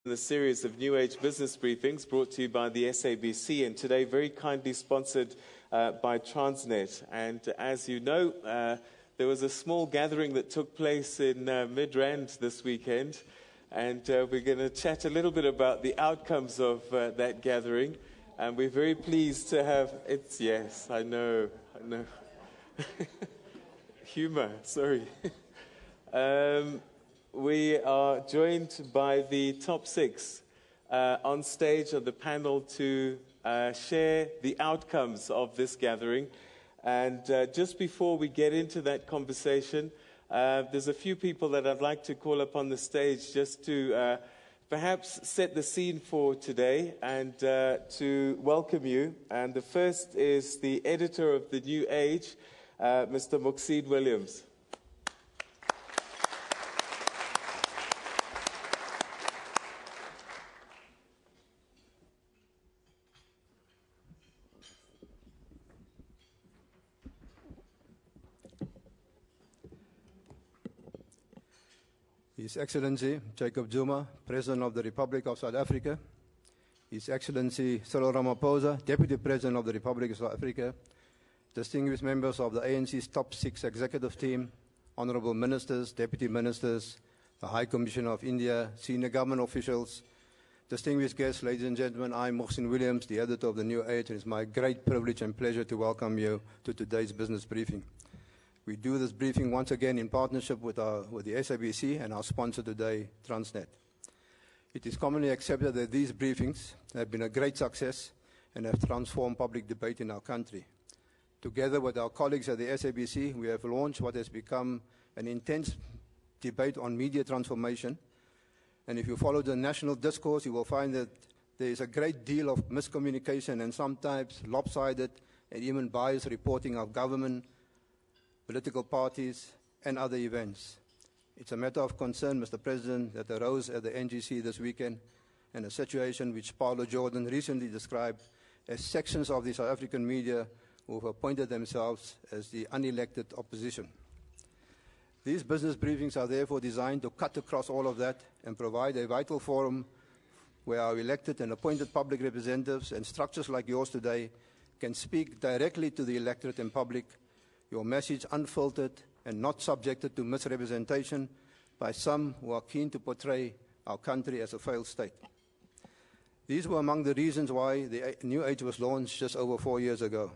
The series of New Age Business Briefings brought to you by the SABC, and today very kindly sponsored by Transnet. And as you know, there was a small gathering that took place in Midrand this weekend, and we're going to chat a little bit about the outcomes of that gathering. And we're very pleased to have, yes, I know. Humor, sorry. We are joined by the top six on stage on the panel to share the outcomes of this gathering. And just before we get into that conversation, there's a few people that I'd like to call up on the stage just to perhaps set the scene for today and to welcome you. And the first is the editor of the New Age, Mr. Moxie Williams. His Excellency Jacob Zuma, President of the Republic of South Africa, His Excellency Cyril Ramaphosa, Deputy President of the Republic of South Africa, distinguished members of the ANC's top six executive team, honorable ministers, deputy ministers, the High Commissioner of India, senior government officials, distinguished guests, ladies and gentlemen, I'm Moxie Williams, the editor of the New Age, and it's my great privilege and pleasure to welcome you to today's business briefing. We do this briefing once again in partnership with the SABC and our sponsor today, Transnet. It is commonly accepted that these briefings have been a great success and have transformed public debate in our country. Together with our colleagues at the SABC, we have launched what has become an intense debate on media transformation. And if you follow the national discourse, you will find that there is a great deal of miscommunication and sometimes lopsided and even biased reporting of government, political parties, and other events. It's a matter of concern, Mr. President, that arose at the NGC this weekend, and a situation which Paulo Jordan recently described as sections of the South African media who have appointed themselves as the unelected opposition. These business briefings are therefore designed to cut across all of that and provide a vital forum where our elected and appointed public representatives and structures like yours today can speak directly to the electorate and public, your message unfiltered and not subjected to misrepresentation by some who are keen to portray our country as a failed state. These were among the reasons why the New Age was launched just over 4 years ago.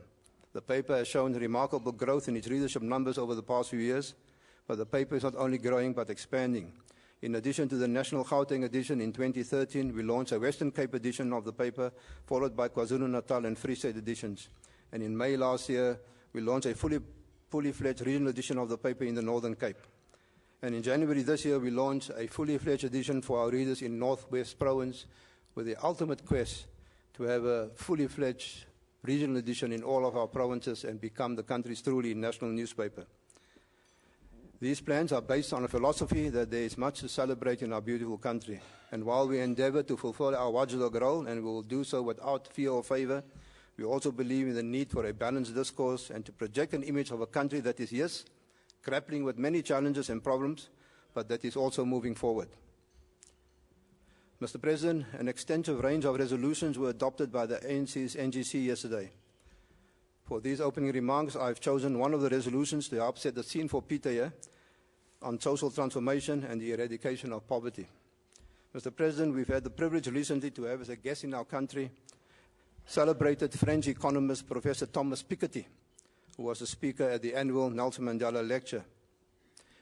The paper has shown remarkable growth in its readership numbers over the past few years, but the paper is not only growing but expanding. In addition to the National Gauteng edition in 2013, we launched a Western Cape edition of the paper, followed by KwaZulu-Natal and Free State editions. And in May last year, we launched a fully-fledged regional edition of the paper in the Northern Cape. And in January this year, we launched a fully-fledged edition for our readers in Northwest Province with the ultimate quest to have a fully-fledged regional edition in all of our provinces and become the country's truly national newspaper. These plans are based on a philosophy that there is much to celebrate in our beautiful country. And while we endeavor to fulfill our watchdog role, and we will do so without fear or favor, we also believe in the need for a balanced discourse and to project an image of a country that is, yes, grappling with many challenges and problems, but that is also moving forward. Mr. President, an extensive range of resolutions were adopted by the ANC's NGC yesterday. For these opening remarks, I've chosen one of the resolutions to help set the scene for Peter here on social transformation and the eradication of poverty. Mr. President, we've had the privilege recently to have as a guest in our country celebrated French economist Professor Thomas Piketty, who was a speaker at the annual Nelson Mandela Lecture.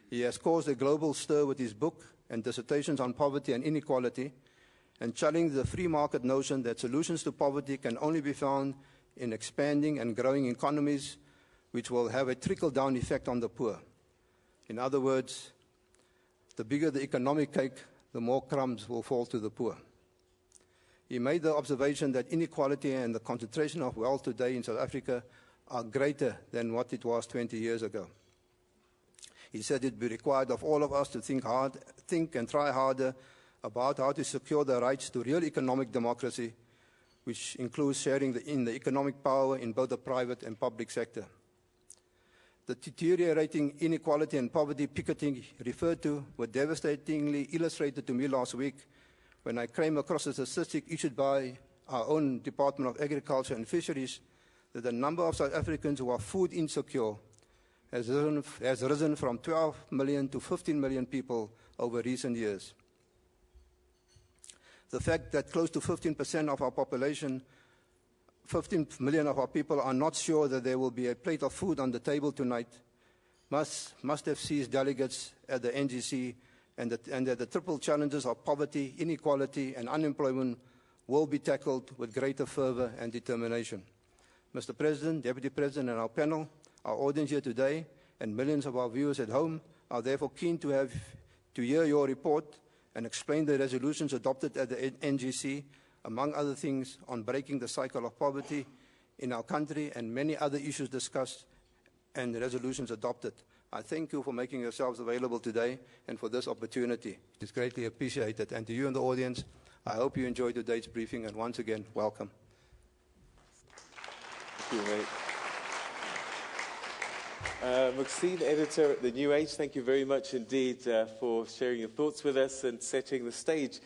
He has caused a global stir with his book and dissertations on poverty and inequality, and challenged the free market notion that solutions to poverty can only be found in expanding and growing economies, which will have a trickle-down effect on the poor. In other words, the bigger the economic cake, the more crumbs will fall to the poor. He made the observation that inequality and the concentration of wealth today in South Africa are greater than what it was 20 years ago. He said it would be required of all of us to think and try harder about how to secure the rights to real economic democracy, which includes sharing in the economic power in both the private and public sector. The deteriorating inequality and poverty Piketty referred to were devastatingly illustrated to me last week when I came across a statistic issued by our own Department of Agriculture and Fisheries that the number of South Africans who are food insecure has risen from 12 million to 15 million people over recent years. The fact that close to 15% of our population, 15 million of our people, are not sure that there will be a plate of food on the table tonight must have seized delegates at the NGC, and that the triple challenges of poverty, inequality, and unemployment will be tackled with greater fervor and determination. Mr. President, Deputy President, and our panel, our audience here today, and millions of our viewers at home are therefore keen to hear your report and explain the resolutions adopted at the NGC, among other things, on breaking the cycle of poverty in our country and many other issues discussed and resolutions adopted. I thank you for making yourselves available today and for this opportunity. It is greatly appreciated. And to you in the audience, I hope you enjoyed today's briefing, and once again, welcome. Thank you, mate. Maxine, editor at The New Age, thank you very much indeed for sharing your thoughts with us and setting the stage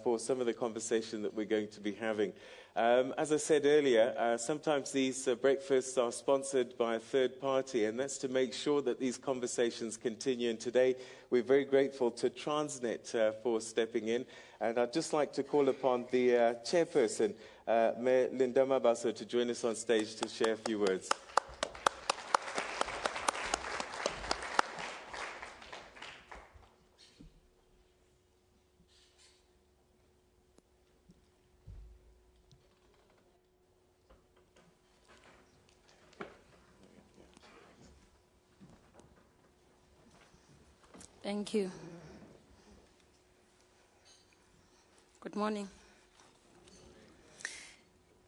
for some of the conversation that we're going to be having. As I said earlier, sometimes these breakfasts are sponsored by a third party, and that's to make sure that these conversations continue. And today, we're very grateful to Transnet for stepping in. And I'd just like to call upon the chairperson, Mayor Linda Mabaso, to join us on stage to share a few words. Thank you. Good morning.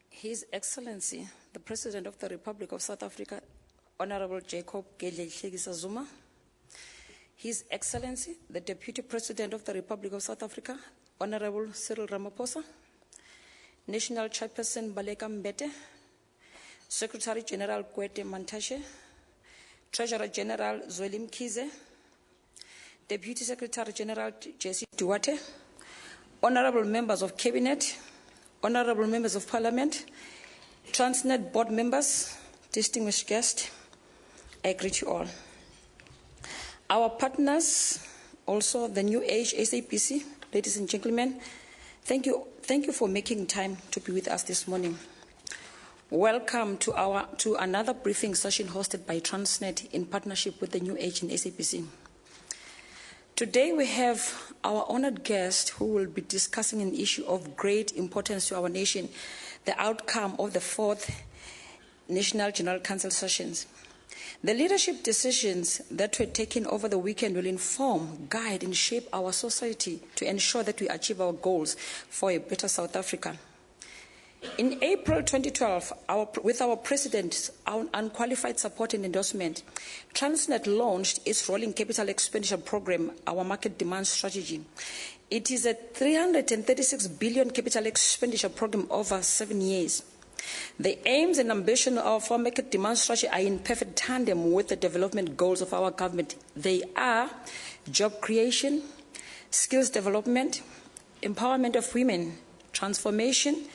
His Excellency, the President of the Republic of South Africa, Honorable Jacob Gedleyihlekisa Zuma, His Excellency, the Deputy President of the Republic of South Africa, Honorable Cyril Ramaphosa, National Chairperson Baleka Mbete, Secretary General Kwete Mantashe, Treasurer General Zweli Mkhize, Deputy Secretary General Jesse Duarte, Honorable Members of Cabinet, Honorable Members of Parliament, Transnet Board Members, distinguished guests, I greet you all. Our partners, also the New Age SABC, ladies and gentlemen, thank you for making time to be with us this morning. Welcome to another briefing session hosted by Transnet in partnership with the New Age and SABC. Today we have our honored guest who will be discussing an issue of great importance to our nation, the outcome of the 4th National General Council sessions. The leadership decisions that were taken over the weekend will inform, guide, and shape our society to ensure that we achieve our goals for a better South Africa. In April 2012, with our President's unqualified support and endorsement, Transnet launched its rolling capital expenditure program, our market demand strategy. It is a 336 billion capital expenditure program over 7 years. The aims and ambition of our market demand strategy are in perfect tandem with the development goals of our government. They are job creation, skills development, empowerment of women, transformation,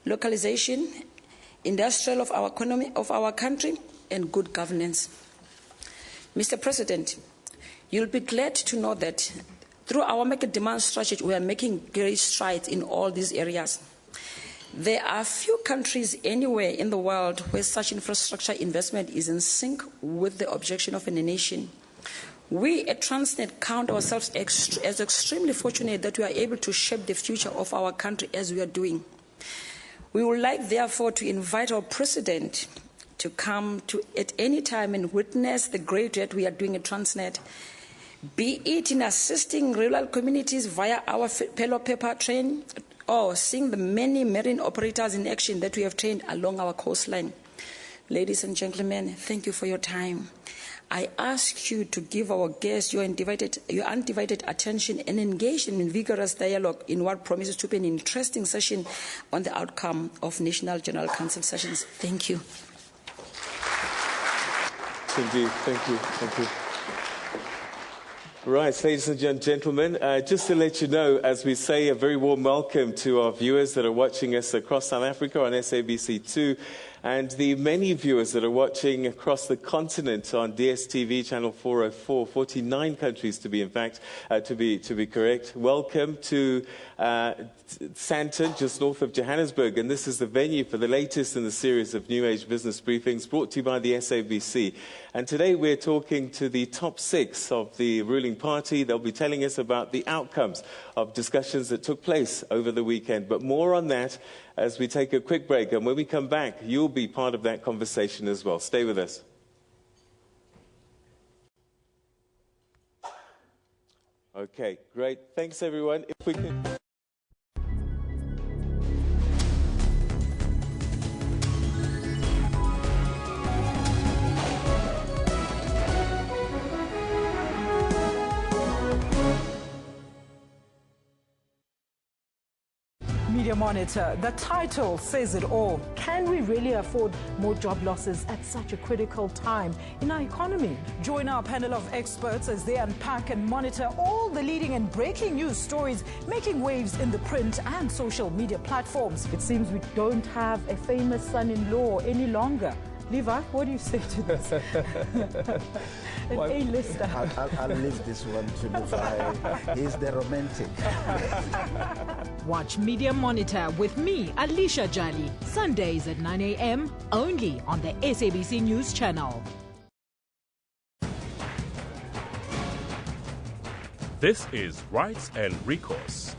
localization, industrial of our economy, of our country, and good governance. Mr. President, you'll be glad to know that through our market demand strategy, we are making great strides in all these areas. There are few countries anywhere in the world where such infrastructure investment is in sync with the objection of a nation. We at Transnet count ourselves as extremely fortunate that we are able to shape the future of our country as we are doing. We would like, therefore, to invite our President to come at any time and witness the great work we are doing at Transnet, be it in assisting rural communities via our Pelo Paper train or seeing the many marine operators in action that we have trained along our coastline. Ladies and gentlemen, thank you for your time. I ask you to give our guests your undivided attention and engage in vigorous dialogue in what promises to be an interesting session on the outcome of National General Council sessions. Thank you. Indeed, thank you. Thank you. Right, ladies and gentlemen, just to let you know, as we say, a very warm welcome to our viewers that are watching us across South Africa on SABC2, and the many viewers that are watching across the continent on DSTV channel 404, 49 countries to be, in fact, to be correct. Welcome to Sandton, just north of Johannesburg, and this is the venue for the latest in the series of New Age Business Briefings brought to you by the SABC. And today we're talking to the top 6 of the ruling party. They'll be telling us about the outcomes of discussions that took place over the weekend. But more on that as we take a quick break. And when we come back, you'll be part of that conversation as well. Stay with us. Okay, great. Thanks, everyone. If we can... Media Monitor, the title says it all. Can we really afford more job losses at such a critical time in our economy? Join our panel of experts as they unpack and monitor all the leading and breaking news stories making waves in the print and social media platforms. It seems we don't have a famous son-in-law any longer. Levi, what do you say to this? An A-lister. I'll leave this one to Levi. He's the romantic. Watch Media Monitor with me, Alicia Jali, Sundays at 9 a.m. only on the SABC News Channel. This is Rights and Recourse.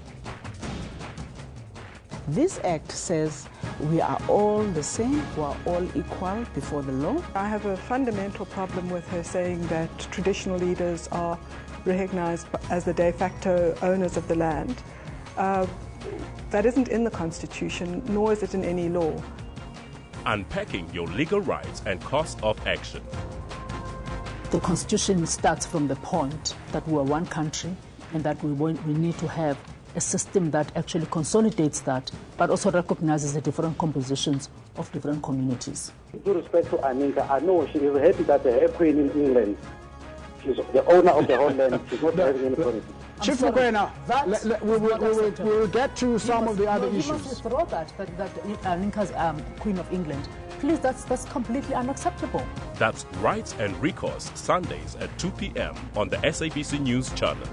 This act says we are all the same, we are all equal before the law. I have a fundamental problem with her saying that traditional leaders are recognized as the de facto owners of the land. That isn't in the Constitution, nor is it in any law. Unpacking your legal rights and cost of action. The Constitution starts from the point that we are one country and that we need to have a system that actually consolidates that, but also recognizes the different compositions of different communities. With respect to Aninka, I know she is happy that her queen in England, she's the owner of the whole land, she's not having any politics. Chief Mokoena, we will get to some of the other issues. You must throw that Aninka's Queen of England. Please, that's completely unacceptable. That's Rights and Recourse, Sundays at 2 p.m. on the SABC News Channel.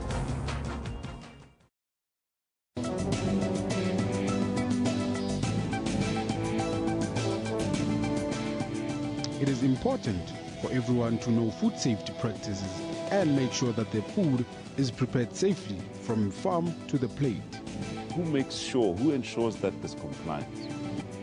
It is important for everyone to know food safety practices and make sure that their food is prepared safely from farm to the plate. Who ensures that there's compliance?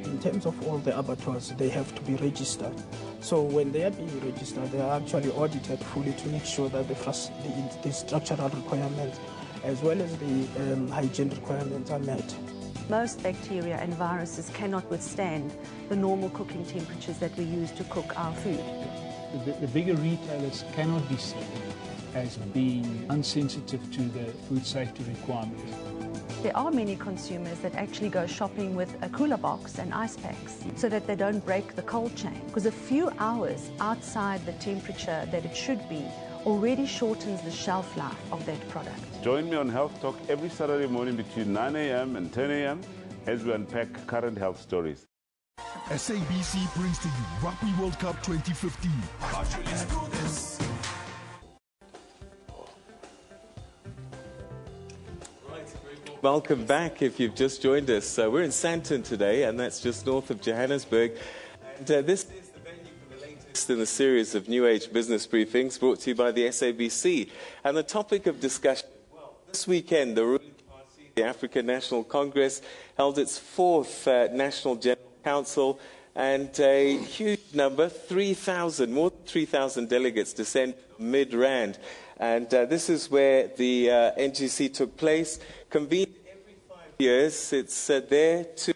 In terms of all the abattoirs, they have to be registered. So when they are being registered, they are actually audited fully to make sure that the structural requirements as well as the hygiene requirements are met. Most bacteria and viruses cannot withstand the normal cooking temperatures that we use to cook our food. The bigger retailers cannot be seen as being insensitive to the food safety requirements. There are many consumers that actually go shopping with a cooler box and ice packs so that they don't break the cold chain, because a few hours outside the temperature that it should be already shortens the shelf life of that product. Join me on Health Talk every Saturday morning between 9 a.m. and 10 a.m. as we unpack current health stories. SABC brings to you Rugby World Cup 2015. Let's do this. Welcome back if you've just joined us. We're in Sandton today, and that's just north of Johannesburg. And this is the venue for the latest in the series of New Age Business Briefings brought to you by the SABC. And the topic of discussion, well, this weekend, the ruling party, the African National Congress, held its 4th National General Council, and a huge number, more than 3,000 delegates descended mid-Rand. And this is where the NGC took place, convened every 5 years. It's there to...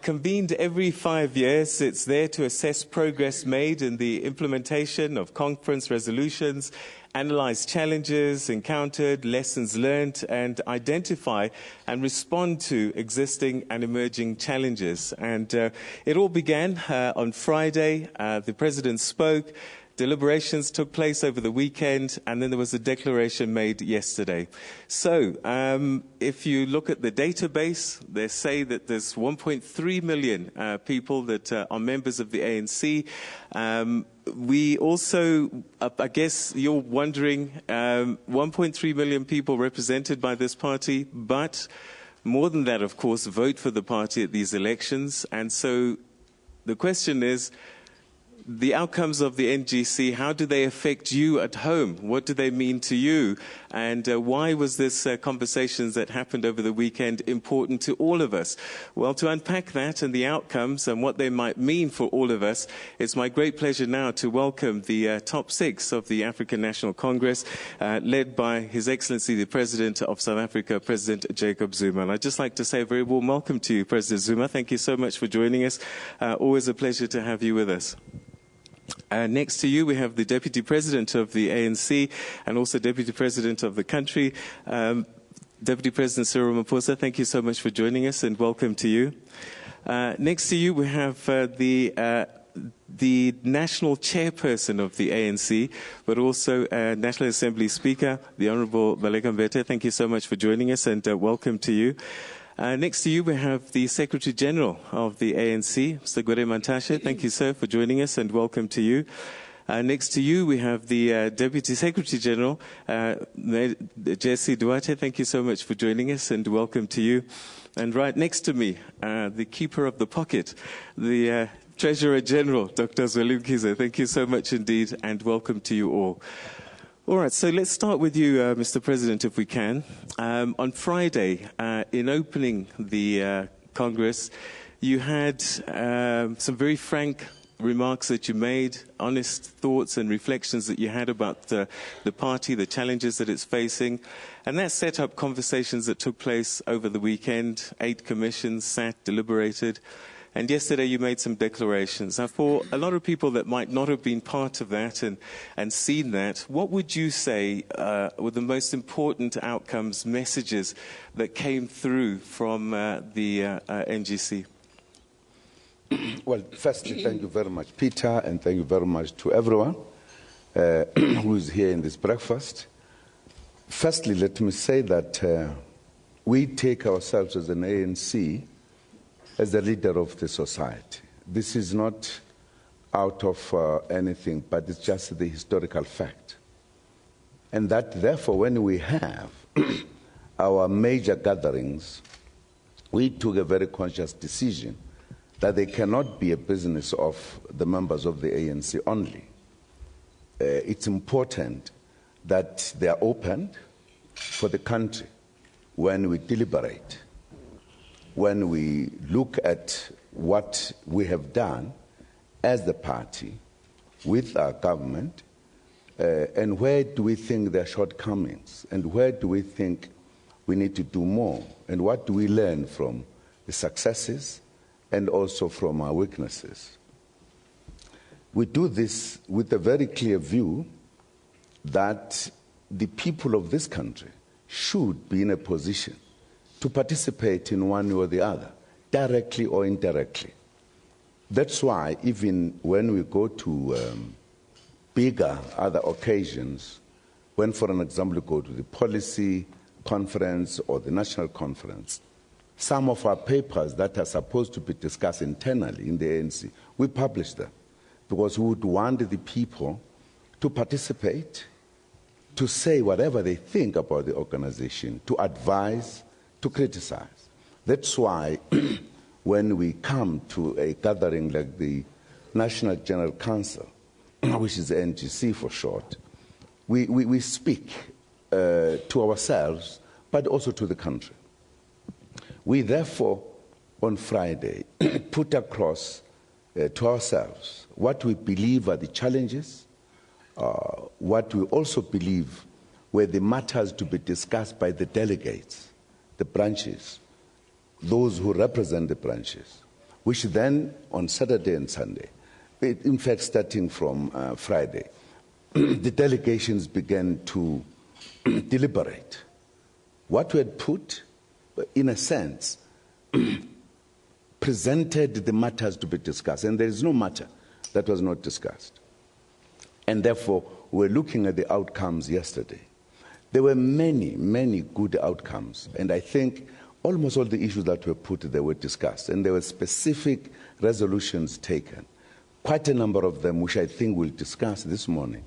convened every 5 years. It's there to assess progress made in the implementation of conference resolutions, analyze challenges encountered, lessons learned, and identify and respond to existing and emerging challenges. And it all began on Friday. The President spoke. Deliberations took place over the weekend, and then there was a declaration made yesterday. So, if you look at the database, they say that there's 1.3 million people that are members of the ANC. We also, I guess you're wondering, 1.3 million people represented by this party, but more than that, of course, vote for the party at these elections. And so the question is, the outcomes of the NGC, how do they affect you at home? What do they mean to you? And why was this conversations that happened over the weekend important to all of us? Well, to unpack that and the outcomes and what they might mean for all of us, it's my great pleasure now to welcome the top 6 of the African National Congress, led by His Excellency the President of South Africa, President Jacob Zuma. And I'd just like to say a very warm welcome to you, President Zuma. Thank you so much for joining us. Always a pleasure to have you with us. Next to you, we have the Deputy President of the ANC and also Deputy President of the country, Deputy President Cyril Ramaphosa. Thank you so much for joining us and welcome to you. Next to you, we have the National Chairperson of the ANC, but also National Assembly Speaker, the Honourable Baleka Mbete. Thank you so much for joining us and welcome to you. Next to you, we have the Secretary General of the ANC, Mr. Gwede Mantashe. Thank you, sir, for joining us, and welcome to you. Next to you, we have the Deputy Secretary General, Jesse Duarte. Thank you so much for joining us, and welcome to you. And right next to me, the Keeper of the Pocket, the Treasurer General, Dr. Zweli Mkhize. Thank you so much indeed, and welcome to you all. All right, so let's start with you, Mr. President, if we can. On Friday, in opening the Congress, you had some very frank remarks that you made, honest thoughts and reflections that you had about the party, the challenges that it's facing, and that set up conversations that took place over the weekend. 8 commissions sat, deliberated. And yesterday you made some declarations. Now, for a lot of people that might not have been part of that and seen that, what would you say were the most important outcomes, messages that came through from the NGC? Well, firstly, thank you very much, Peter, and thank you very much to everyone who is here in this breakfast. Firstly, let me say that we take ourselves as an ANC as the leader of the society. This is not out of anything, but it's just the historical fact. And that, therefore, when we have our major gatherings, we took a very conscious decision that they cannot be a business of the members of the ANC only. It's important that they are opened for the country when we deliberate, when we look at what we have done as the party with our government, and where do we think there are shortcomings, and where do we think we need to do more, and what do we learn from the successes and also from our weaknesses. We do this with a very clear view that the people of this country should be in a position to participate in one or the other, directly or indirectly. That's why even when we go to bigger other occasions, when, for an example, we go to the policy conference or the national conference, some of our papers that are supposed to be discussed internally in the ANC, we publish them because we would want the people to participate, to say whatever they think about the organization, to advise, to criticize. That's why when we come to a gathering like the National General Council, which is NGC for short, we speak to ourselves, but also to the country. We therefore, on Friday, put across to ourselves what we believe are the challenges, what we also believe were the matters to be discussed by the delegates, the branches, those who represent the branches, which then on Saturday and Sunday, in fact starting from Friday, the delegations began to deliberate. What we had put, in a sense, presented the matters to be discussed, and there is no matter that was not discussed. And therefore, we're looking at the outcomes yesterday. There were many, many good outcomes, and I think almost all the issues that were put there were discussed, and there were specific resolutions taken. Quite a number of them, which I think we'll discuss this morning.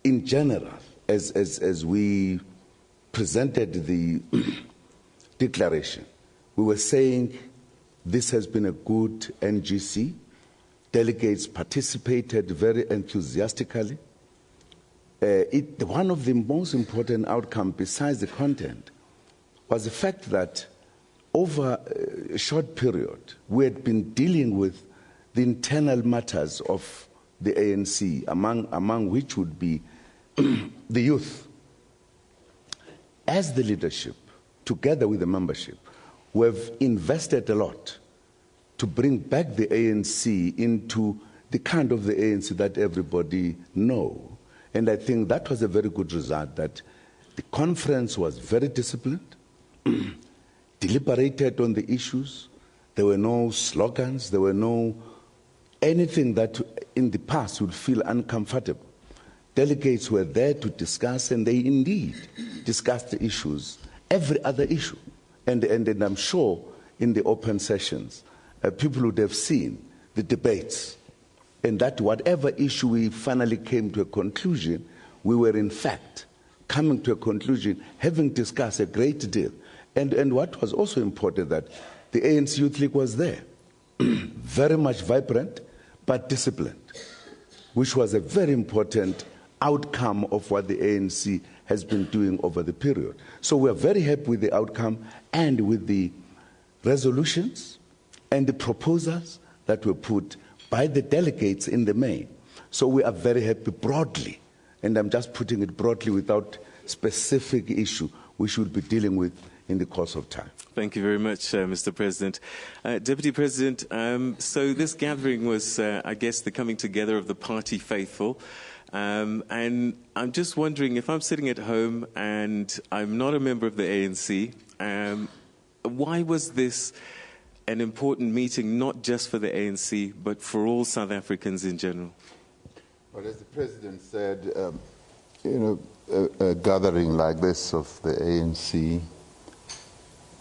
In general, as we presented the declaration, we were saying this has been a good NGC. Delegates participated very enthusiastically. One of the most important outcomes, besides the content, was the fact that over a short period, we had been dealing with the internal matters of the ANC, among which would be the youth. As the leadership, together with the membership, we have invested a lot to bring back the ANC into the kind of the ANC that everybody knows. And I think that was a very good result, that the conference was very disciplined, deliberated on the issues. There were no slogans, there were no anything that in the past would feel uncomfortable. Delegates were there to discuss, and they indeed discussed the issues, every other issue. And I'm sure in the open sessions, people would have seen the debates, and that whatever issue we finally came to a conclusion, we were in fact coming to a conclusion, having discussed a great deal. And what was also important, that the ANC Youth League was there, very much vibrant, but disciplined, which was a very important outcome of what the ANC has been doing over the period. So we're very happy with the outcome and with the resolutions and the proposals that were put by the delegates in the main. So we are very happy broadly, and I'm just putting it broadly without specific issue we should be dealing with in the course of time. Thank you very much, Mr. President. Deputy President, so this gathering was, I guess, the coming together of the party faithful. And I'm just wondering, if I'm sitting at home and I'm not a member of the ANC, why was this an important meeting, not just for the ANC, but for all South Africans in general? Well, as the President said, a gathering like this of the ANC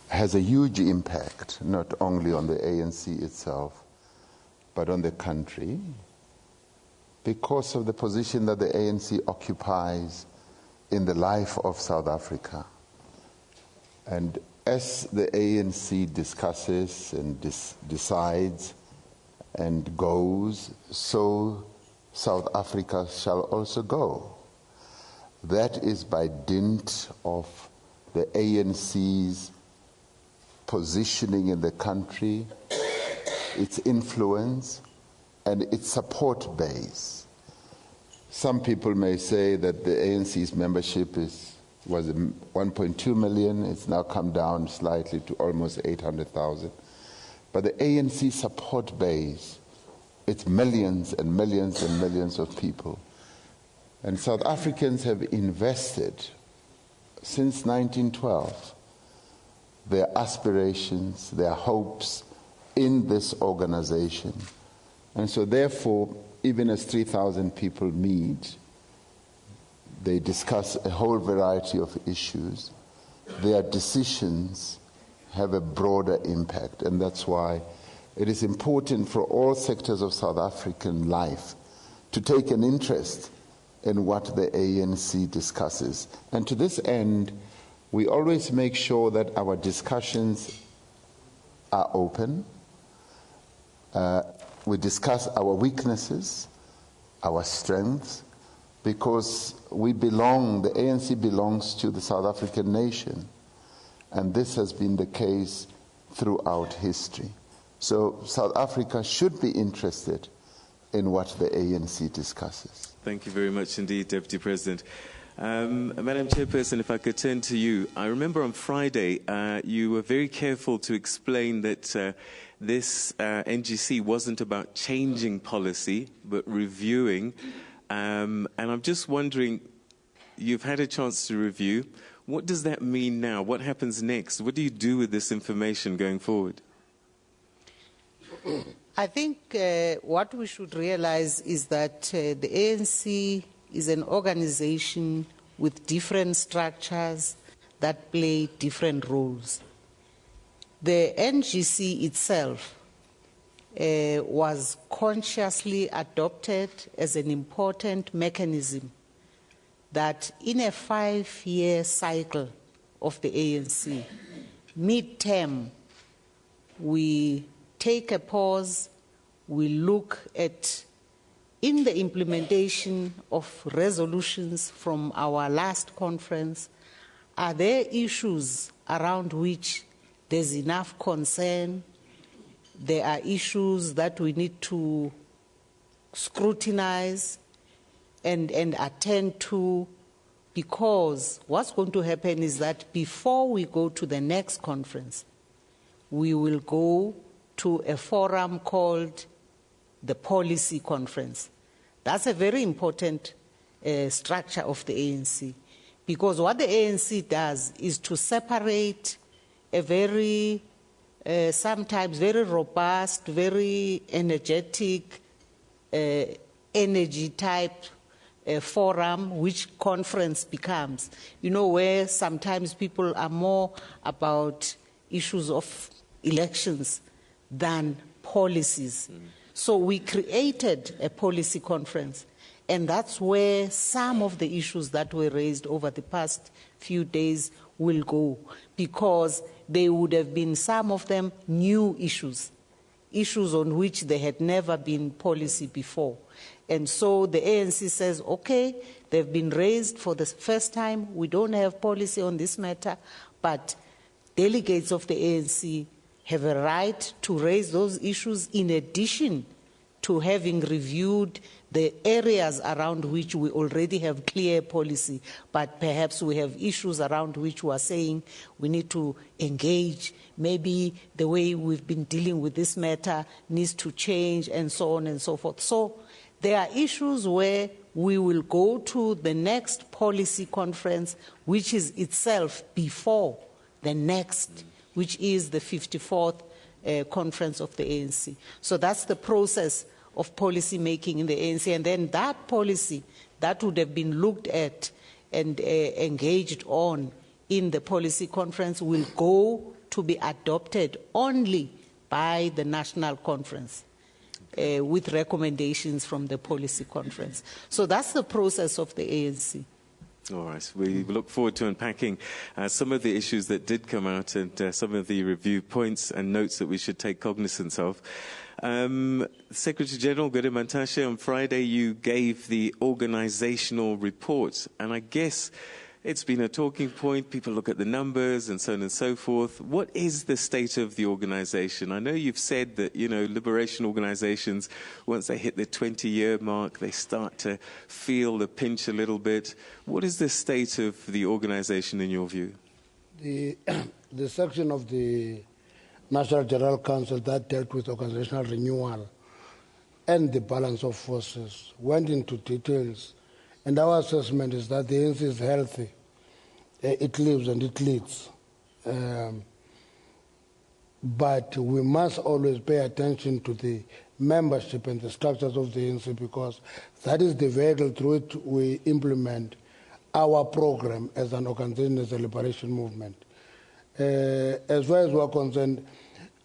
has a huge impact, not only on the ANC itself, but on the country, because of the position that the ANC occupies in the life of South Africa. And as the ANC discusses and decides and goes, so South Africa shall also go. That is by dint of the ANC's positioning in the country, its influence, and its support base. Some people may say that the ANC's membership was 1.2 million. It's now come down slightly to almost 800,000. But the ANC support base, it's millions and millions and millions of people. And South Africans have invested since 1912 their aspirations, their hopes in this organization. And so therefore, even as 3,000 people meet, they discuss a whole variety of issues. Their decisions have a broader impact, and that's why it is important for all sectors of South African life to take an interest in what the ANC discusses. And to this end, we always make sure that our discussions are open. We discuss our weaknesses, our strengths, because we belong, the ANC belongs to the South African nation. And this has been the case throughout history. So South Africa should be interested in what the ANC discusses. Thank you very much indeed, Deputy President. Madam Chairperson, if I could turn to you. I remember on Friday you were very careful to explain that this NGC wasn't about changing policy, but reviewing. And I'm just wondering, you've had a chance to review. What does that mean now? What happens next? What do you do with this information going forward? I think what we should realize is that the ANC is an organization with different structures that play different roles. The NGC itself was consciously adopted as an important mechanism that in a 5-year cycle of the ANC, mid-term, we take a pause, we look at, in the implementation of resolutions from our last conference, are there issues around which there's enough concern? There are issues that we need to scrutinize and attend to, because what's going to happen is that before we go to the next conference, we will go to a forum called the Policy Conference. That's a very important structure of the ANC, because what the ANC does is to separate a very, sometimes very robust, very energetic, energy type forum, which conference becomes, you know, where sometimes people are more about issues of elections than policies. So we created a policy conference, and that's where some of the issues that were raised over the past few days will go, because they would have been, some of them, new issues on which there had never been policy before. And so the ANC says, okay, they've been raised for the first time, we don't have policy on this matter, but delegates of the ANC have a right to raise those issues in addition to having reviewed the areas around which we already have clear policy, but perhaps we have issues around which we are saying we need to engage. Maybe the way we've been dealing with this matter needs to change, and so on and so forth. So there are issues where we will go to the next policy conference, which is itself before the next, which is the 54th conference of the ANC. So that's the process of policy making in the ANC, and then that policy that would have been looked at and engaged on in the policy conference will go to be adopted only by the national conference with recommendations from the policy conference. So that's the process of the ANC. All right. We look forward to unpacking some of the issues that did come out and some of the review points and notes that we should take cognizance of. Secretary General Gwede Mantashe, on Friday you gave the organizational report, and I guess it's been a talking point. People look at the numbers and so on and so forth. What is the state of the organization? I know you've said that, you know, liberation organizations, once they hit the 20-year mark, they start to feel the pinch a little bit. What is the state of the organization in your view? The section of the National General Council that dealt with organizational renewal and the balance of forces went into details. And our assessment is that the ANC is healthy. It lives and it leads. But we must always pay attention to the membership and the structures of the ANC, because that is the vehicle through which we implement our program as an organization, as a liberation movement. As far as we are concerned,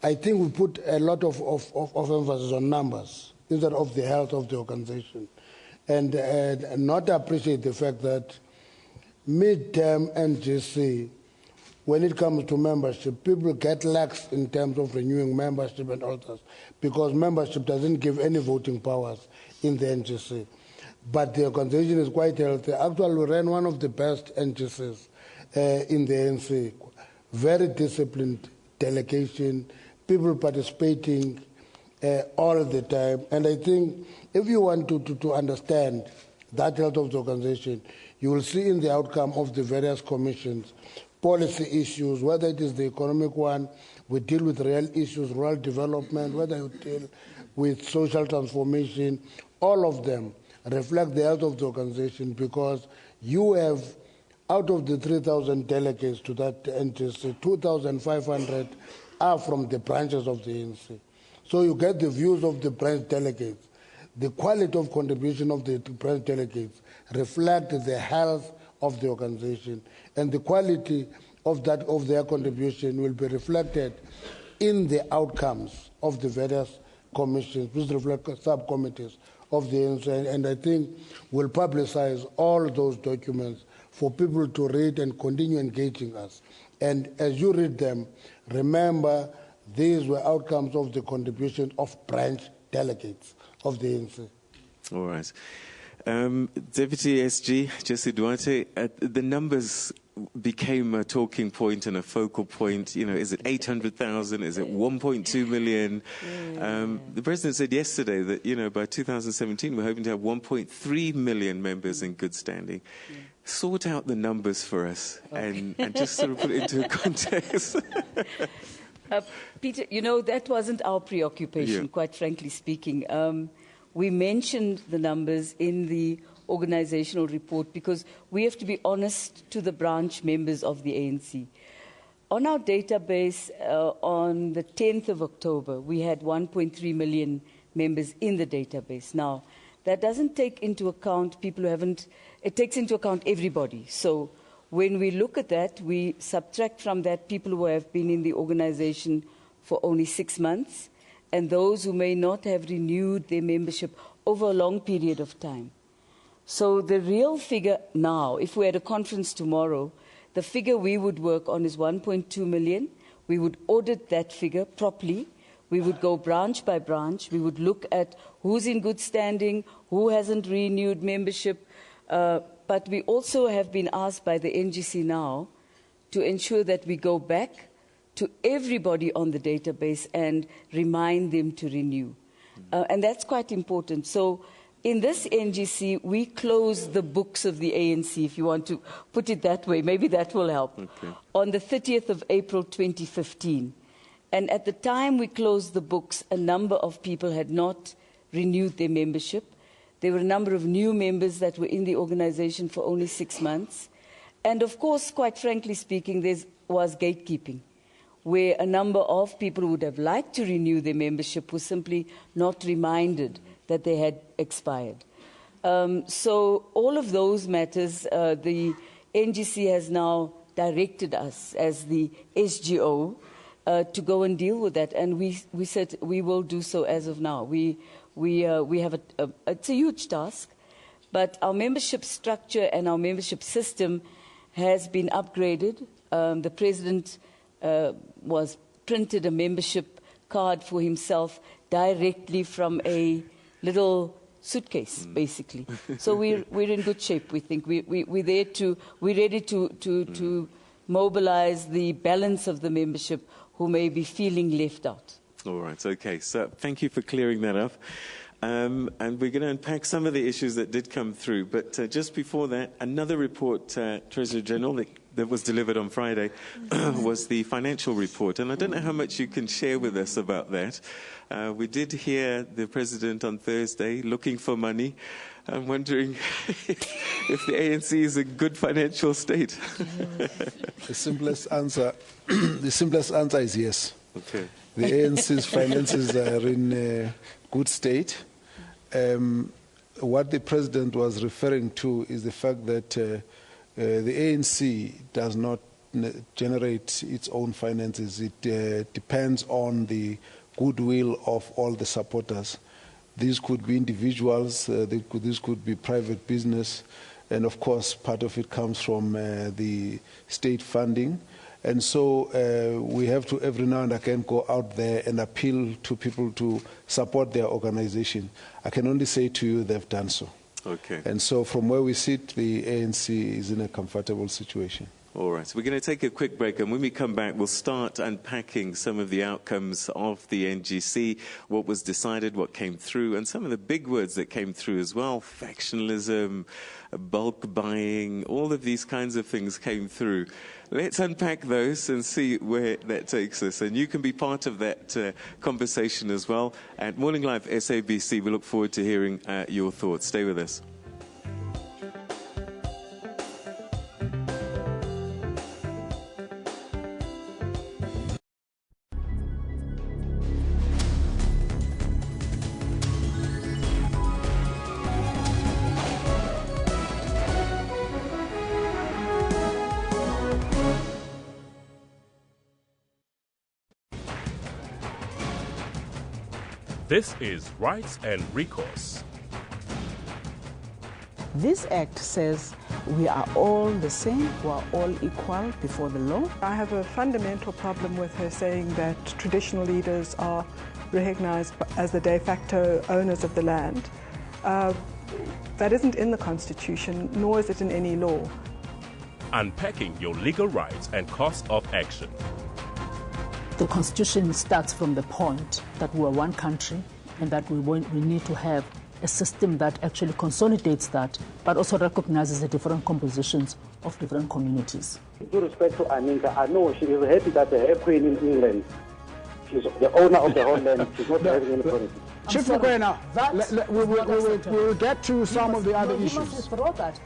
I think we put a lot of emphasis on numbers instead of the health of the organization. And not appreciate the fact that mid-term NGC, when it comes to membership, people get lax in terms of renewing membership and all that, because membership doesn't give any voting powers in the NGC. But the organization is quite healthy. Actually, we ran one of the best NGCs in the ANC. Very disciplined delegation, people participating all the time. And I think if you want to understand that health of the organization, you will see in the outcome of the various commissions, policy issues, whether it is the economic one, we deal with real issues, rural development, whether you deal with social transformation, all of them reflect the health of the organization, because you have, out of the 3,000 delegates to that NGC, 2,500 are from the branches of the ANC. So you get the views of the branch delegates. The quality of contribution of the branch delegates reflect the health of the organization, and the quality of their contribution will be reflected in the outcomes of the various commissions, which reflect subcommittees of the ANC, and I think we'll publicize all those documents for people to read and continue engaging us. And as you read them, remember these were outcomes of the contribution of branch delegates of the ANC. All right. Deputy SG, Jesse Duarte, the numbers became a talking point and a focal point. You know, is it 800,000? Is it 1.2 million? The president said yesterday that, you know, by 2017, we're hoping to have 1.3 million members in good standing. Sort out the numbers for us and just sort of put it into context. Peter, you know, that wasn't our preoccupation, quite frankly speaking. We mentioned the numbers in the organizational report because we have to be honest to the branch members of the ANC. On our database, on the 10th of October, we had 1.3 million members in the database. Now, that doesn't take into account people who haven't, it takes into account everybody. So when we look at that, we subtract from that people who have been in the organization for only 6 months, and those who may not have renewed their membership over a long period of time. So the real figure now, if we had a conference tomorrow, the figure we would work on is 1.2 million. We would audit that figure properly. We would go branch by branch. We would look at who's in good standing, who hasn't renewed membership. But we also have been asked by the NGC now to ensure that we go back to everybody on the database and remind them to renew. And that's quite important. So in this NGC, we close the books of the ANC, if you want to put it that way. Maybe that will help. On the 30th of April 2015. And at the time we closed the books, a number of people had not renewed their membership. There were a number of new members that were in the organization for only 6 months. And of course, quite frankly speaking, there was gatekeeping, where a number of people who would have liked to renew their membership were simply not reminded that they had expired. So all of those matters, the NGC has now directed us as the SGO to go and deal with that, and we said we will do so as of now. We have it's a huge task, but our membership structure and our membership system has been upgraded. The president was printed a membership card for himself directly from a little suitcase, basically. So we're in good shape. We think we're ready to mobilize the balance of the membership who may be feeling left out. All right, okay. So thank you for clearing that up. And we're going to unpack some of the issues that did come through. But just before that, another report, Treasurer General, that was delivered on Friday was the financial report. And I don't know how much you can share with us about that. We did hear the President on Thursday looking for money. I'm wondering if the ANC is in good financial state. The simplest answer is yes. Okay. The ANC's finances are in good state. What the President was referring to is the fact that the ANC does not generate its own finances. It depends on the goodwill of all the supporters. These could be individuals, this could be private business, and of course part of it comes from the state funding. And so we have to every now and again go out there and appeal to people to support their organization. I can only say to you they've done so. Okay. And so from where we sit, the ANC is in a comfortable situation. All right, so we're going to take a quick break, and when we come back, we'll start unpacking some of the outcomes of the NGC, what was decided, what came through, and some of the big words that came through as well: factionalism, bulk buying, all of these kinds of things came through. Let's unpack those and see where that takes us. And you can be part of that conversation as well. At Morning Live SABC, we look forward to hearing your thoughts. Stay with us. This is Rights and Recourse. This act says we are all the same, we are all equal before the law. I have a fundamental problem with her saying that traditional leaders are recognized as the de facto owners of the land. That isn't in the Constitution, nor is it in any law. Unpacking your legal rights and cost of action. The Constitution starts from the point that we are one country and that we need to have a system that actually consolidates that, but also recognizes the different compositions of different communities. With due respect to Aninka, I know she is happy that her queen in England, she's the owner of the whole land, she's not having any politics. Chief Mokoena, we will get to some of the other issues. You must withdraw that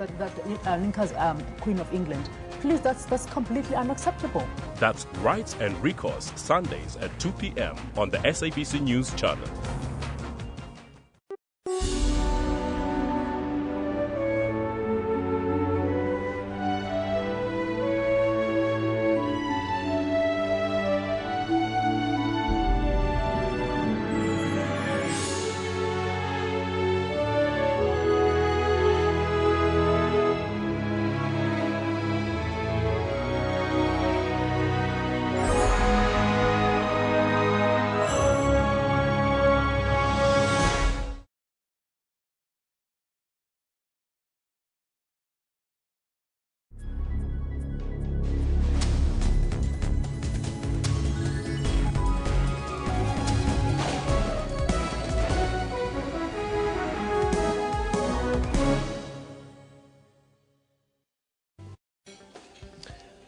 Aninka's Queen of England. Please, that's completely unacceptable. That's Rights and Recourse, Sundays at 2 p.m. on the SABC News Channel.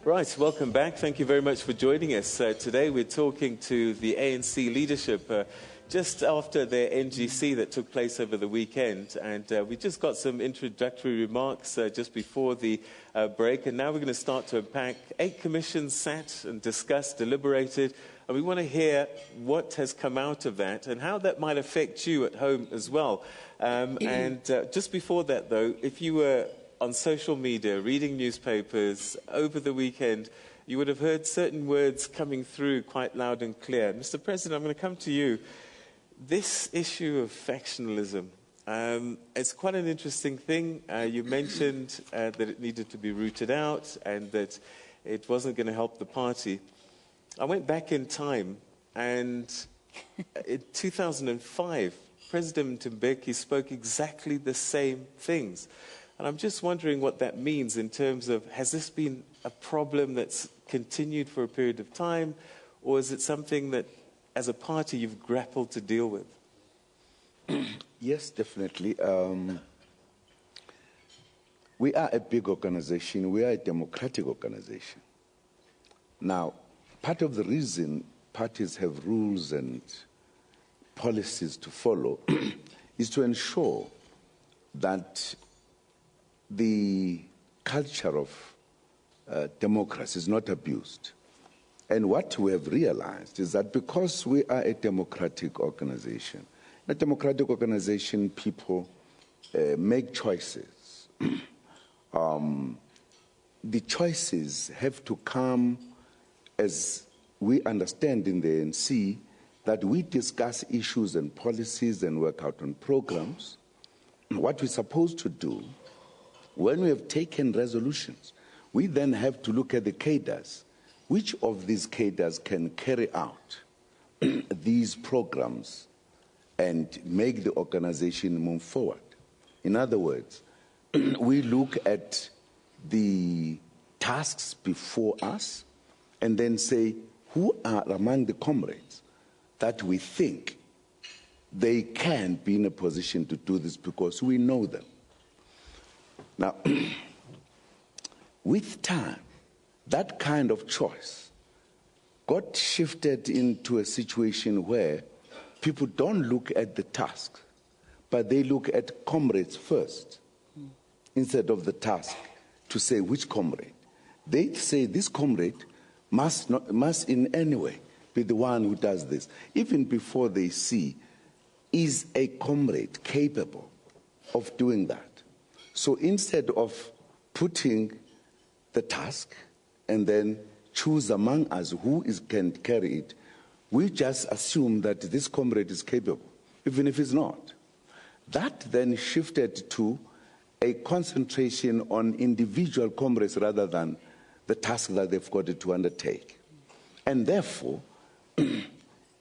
Right, welcome back. Thank you very much for joining us. Today we're talking to the ANC leadership just after their NGC that took place over the weekend. And we just got some introductory remarks just before the break. And now we're going to start to unpack. 8 commissions sat and discussed, deliberated. And we want to hear what has come out of that and how that might affect you at home as well. Just before that, though, if you were on social media, reading newspapers over the weekend, you would have heard certain words coming through quite loud and clear. Mr. President, I'm going to come to you. This issue of factionalism, it's quite an interesting thing. You mentioned that it needed to be rooted out and that it wasn't going to help the party. I went back in time, and in 2005, President Mbeki spoke exactly the same things. And I'm just wondering what that means in terms of, has this been a problem that's continued for a period of time, or is it something that, as a party, you've grappled to deal with? Yes, definitely. We are a big organization. We are a democratic organization. Now, part of the reason parties have rules and policies to follow is to ensure that the culture of democracy is not abused. And what we have realized is that because we are a democratic organization, people make choices. The choices have to come, as we understand in the ANC, that we discuss issues and policies and work out on programs. What we're supposed to do, when we have taken resolutions, we then have to look at the cadres. Which of these cadres can carry out these programs and make the organization move forward? In other words, we look at the tasks before us and then say, who are among the comrades that we think they can be in a position to do this because we know them? Now, with time, that kind of choice got shifted into a situation where people don't look at the task, but they look at comrades first, instead of the task to say which comrade. They say this comrade must in any way be the one who does this, even before they see, is a comrade capable of doing that? So instead of putting the task and then choose among us who can carry it, we just assume that this comrade is capable. even if it's not. That then shifted to a concentration on individual comrades rather than the task that they've got to undertake. And therefore,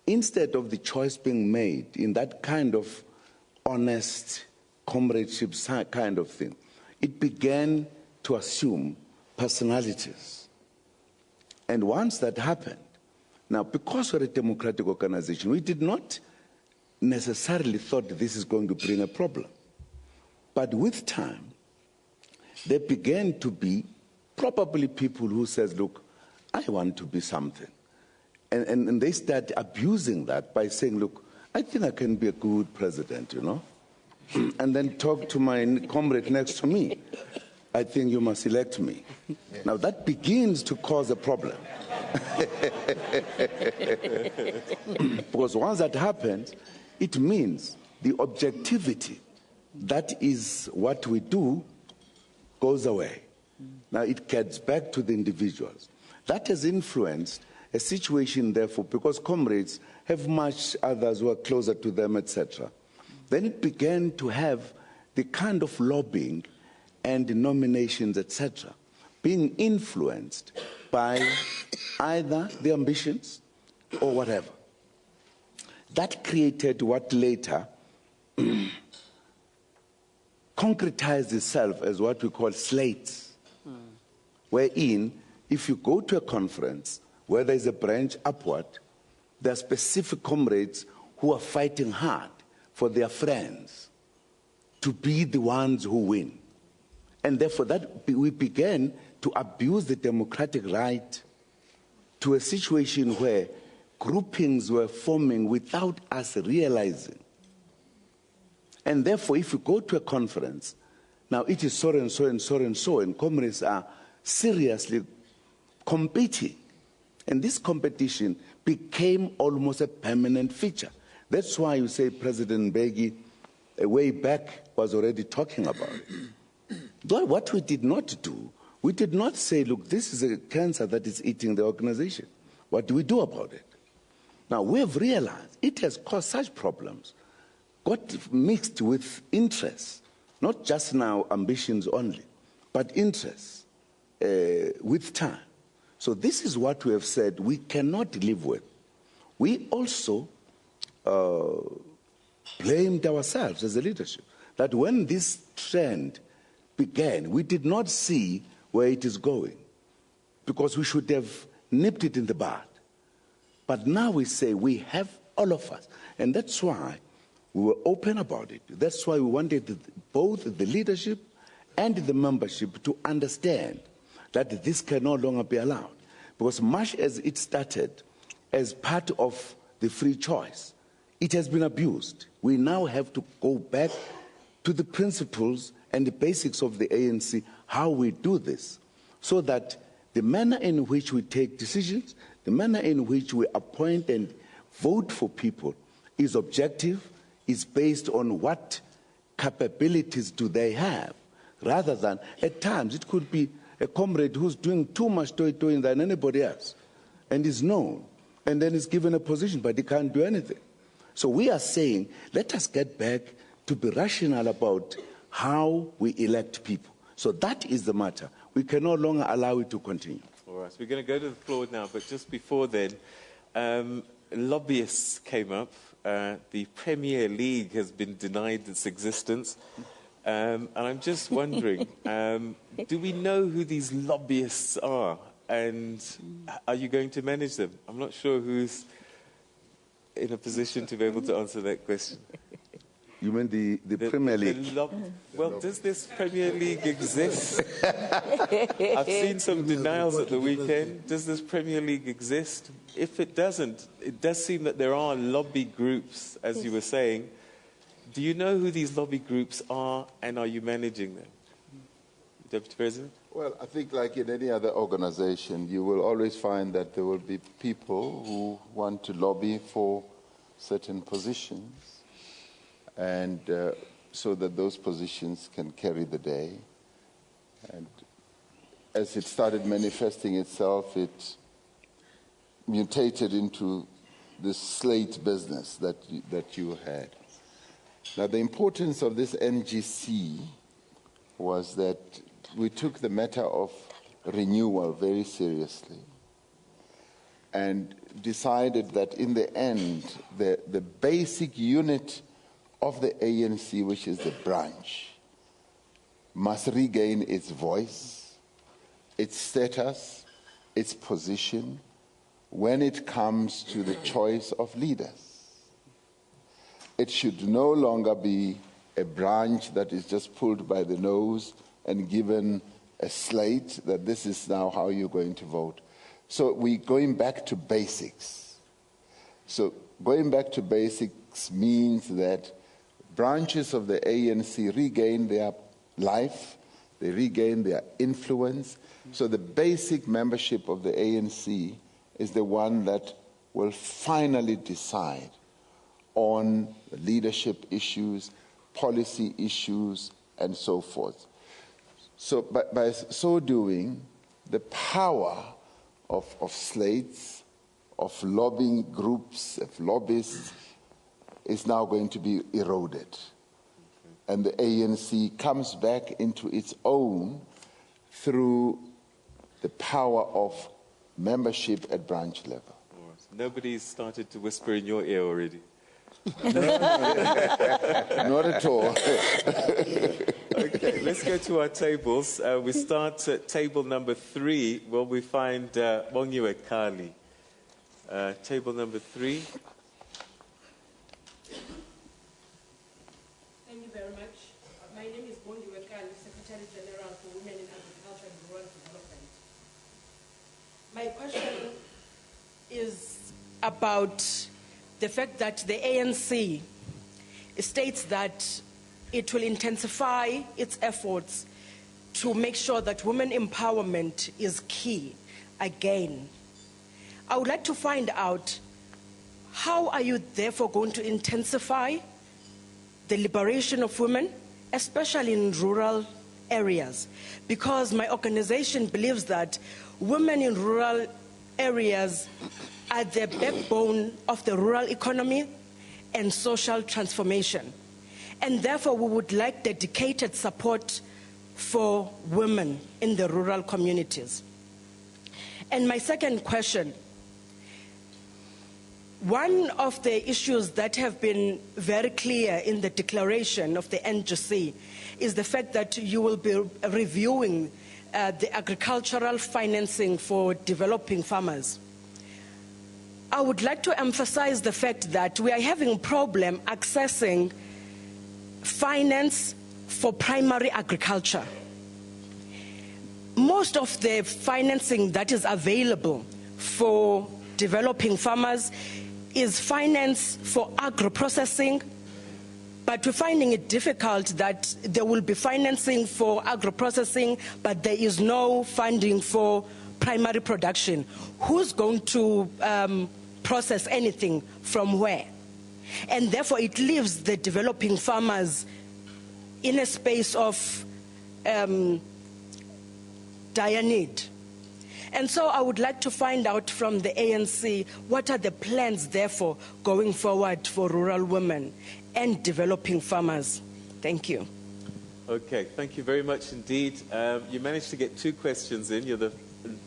instead of the choice being made in that kind of honest comradeship kind of thing, it began to assume personalities. And once that happened, now because we're a democratic organization, we did not necessarily thought this is going to bring a problem. But with time, there began to be probably people who says, look, I want to be something. And they start abusing that by saying, look, I think I can be a good president, you know? And then talk to my comrade next to me. I think you must elect me. Now that begins to cause a problem. Because once that happens, it means the objectivity, that is what we do, goes away. Now it gets back to the individuals. That has influenced a situation, therefore, because comrades have much others who are closer to them, etc. Then it began to have the kind of lobbying and nominations, etc., being influenced by either the ambitions or whatever. That created what later concretized itself as what we call slates, wherein if you go to a conference where there is a branch upward, there are specific comrades who are fighting hard for their friends to be the ones who win. And therefore that we began to abuse the democratic right to a situation where groupings were forming without us realizing. And therefore, if you go to a conference, now it is so and so and so and so, and comrades are seriously competing. And this competition became almost a permanent feature. That's why you say President Mbeki, way back, was already talking about it. But what we did not do, we did not say, look, this is a cancer that is eating the organization. What do we do about it? Now, we have realized it has caused such problems, got mixed with interests, not just now ambitions only, but interests with time. So this is what we have said we cannot live with. We also blamed ourselves as a leadership, that when this trend began, we did not see where it is going, because we should have nipped it in the bud. But now we say we have all of us, and that's why we were open about it. That's why we wanted both the leadership and the membership to understand that this can no longer be allowed. Because much as it started as part of the free choice, it has been abused. We now have to go back to the principles and the basics of the ANC, how we do this, so that the manner in which we take decisions, the manner in which we appoint and vote for people is objective, is based on what capabilities do they have, rather than, at times, it could be a comrade who's doing too much toy-toying than anybody else, and is known, and then is given a position, but he can't do anything. So we are saying, let us get back to be rational about how we elect people. So that is the matter. We can no longer allow it to continue. All right, so we're going to go to the floor now, but just before then, lobbyists came up. The Premier League has been denied its existence. And I'm just wondering, do we know who these lobbyists are? And are you going to manage them? I'm not sure who's in a position to be able to answer that question. You mean the Premier League? Well, does this Premier League exist? I've seen some denials at the weekend. Does this Premier League exist? If it doesn't, it does seem that there are lobby groups, as you were saying. Do you know who these lobby groups are, and are you managing them? Deputy President? Well, I think like in any other organization, you will always find that there will be people who want to lobby for certain positions, and so that those positions can carry the day. And as it started manifesting itself, it mutated into this slate business that you had. Now, the importance of this NGC was that we took the matter of renewal very seriously and decided that in the end, the basic unit of the ANC, which is the branch, must regain its voice, its status, its position when it comes to the choice of leaders. It should no longer be a branch that is just pulled by the nose and given a slate that this is now how you're going to vote. So we're going back to basics. So going back to basics means that branches of the ANC regain their life, they regain their influence. So the basic membership of the ANC is the one that will finally decide on leadership issues, policy issues, and so forth. So by so doing, the power of slates, of lobbying groups, of lobbyists, is now going to be eroded. And the ANC comes back into its own through the power of membership at branch level. Nobody's started to whisper in your ear already. Not at all. Okay, let's go to our tables. We start at table number 3, where we find Bongiwe Kali. Table number 3. Thank you very much. My name is Bongiwe Kali, Secretary General for Women in Agriculture and Rural Development. My question is about the fact that the ANC states that it will intensify its efforts to make sure that women empowerment is key again. I would like to find out, how are you therefore going to intensify the liberation of women, especially in rural areas? Because my organization believes that women in rural areas are the backbone of the rural economy and social transformation. And therefore, we would like dedicated support for women in the rural communities. And my second question, one of the issues that have been very clear in the declaration of the NGC is the fact that you will be reviewing the agricultural financing for developing farmers. I would like to emphasize the fact that we are having a problem accessing finance for primary agriculture. Most of the financing that is available for developing farmers is finance for agro-processing, but we're finding it difficult that there will be financing for agro-processing, but there is no funding for primary production. Who's going to process anything from where? And therefore it leaves the developing farmers in a space of dire need. And so I would like to find out from the ANC, what are the plans therefore going forward for rural women and developing farmers? Thank you. Okay, thank you very much indeed. You managed to get 2 questions in. You're the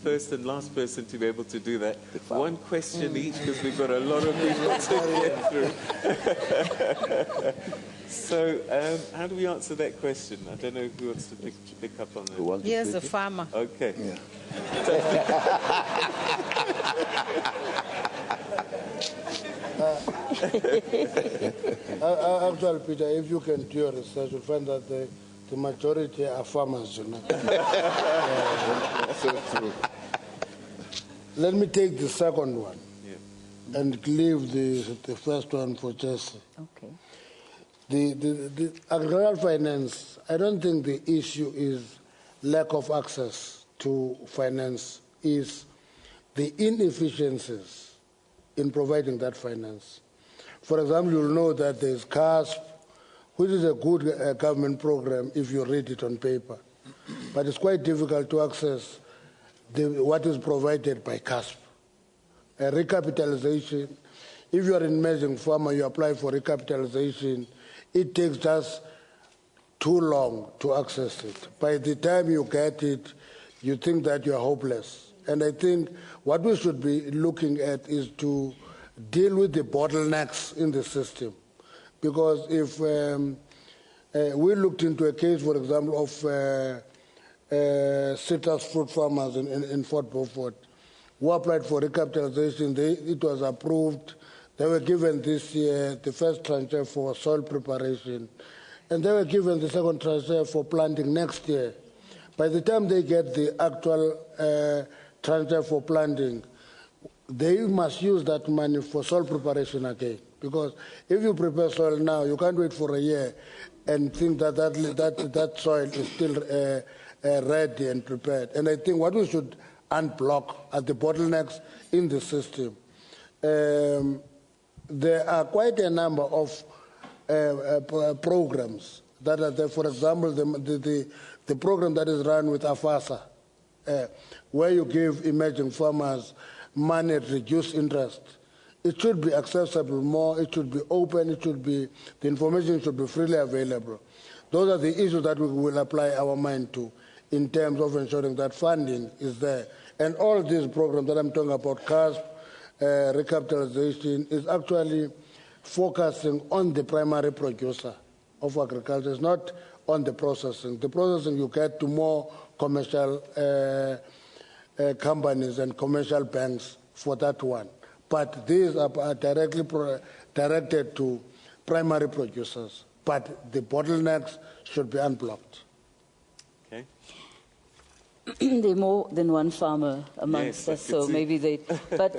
first and last person to be able to do that. 1 question each, because we've got a lot of people to get through. So, how do we answer that question? I don't know who wants to pick up on that. Here's a farmer. Okay. Yeah. Actually, Peter, if you can do your research, you'll find that the majority are farmers, you know. So true. Let me take the second one and leave the first one for Jesse. Okay. The agricultural finance, I don't think the issue is lack of access to finance, is the inefficiencies in providing that finance. For example, you'll know that there's CASP, which is a good government program if you read it on paper, but it's quite difficult to access what is provided by CASP. A recapitalization, if you're an emerging farmer, you apply for recapitalization it takes just too long to access it. By the time you get it, you think that you are hopeless. And I think what we should be looking at is to deal with the bottlenecks in the system. Because if we looked into a case, for example, of citrus fruit farmers in Fort Beaufort who applied for recapitalization, it was approved. They were given this year the first transfer for soil preparation, and they were given the second transfer for planting next year. By the time they get the actual transfer for planting, they must use that money for soil preparation again. Because if you prepare soil now, you can't wait for a year and think that soil is still ready and prepared. And I think what we should unblock are the bottlenecks in the system. There are quite a number of programs that are there. For example, the program that is run with AFASA, where you give emerging farmers money at reduced interest. It should be accessible more, it should be open, the information should be freely available. Those are the issues that we will apply our mind to in terms of ensuring that funding is there. And all these programs that I'm talking about, CASP, recapitalization, is actually focusing on the primary producer of agriculture. It's not on the processing. The processing you get to more commercial companies and commercial banks for that one. But these are directly directed to primary producers. But the bottlenecks should be unblocked. Okay. There are more than one farmer amongst us, so maybe they... But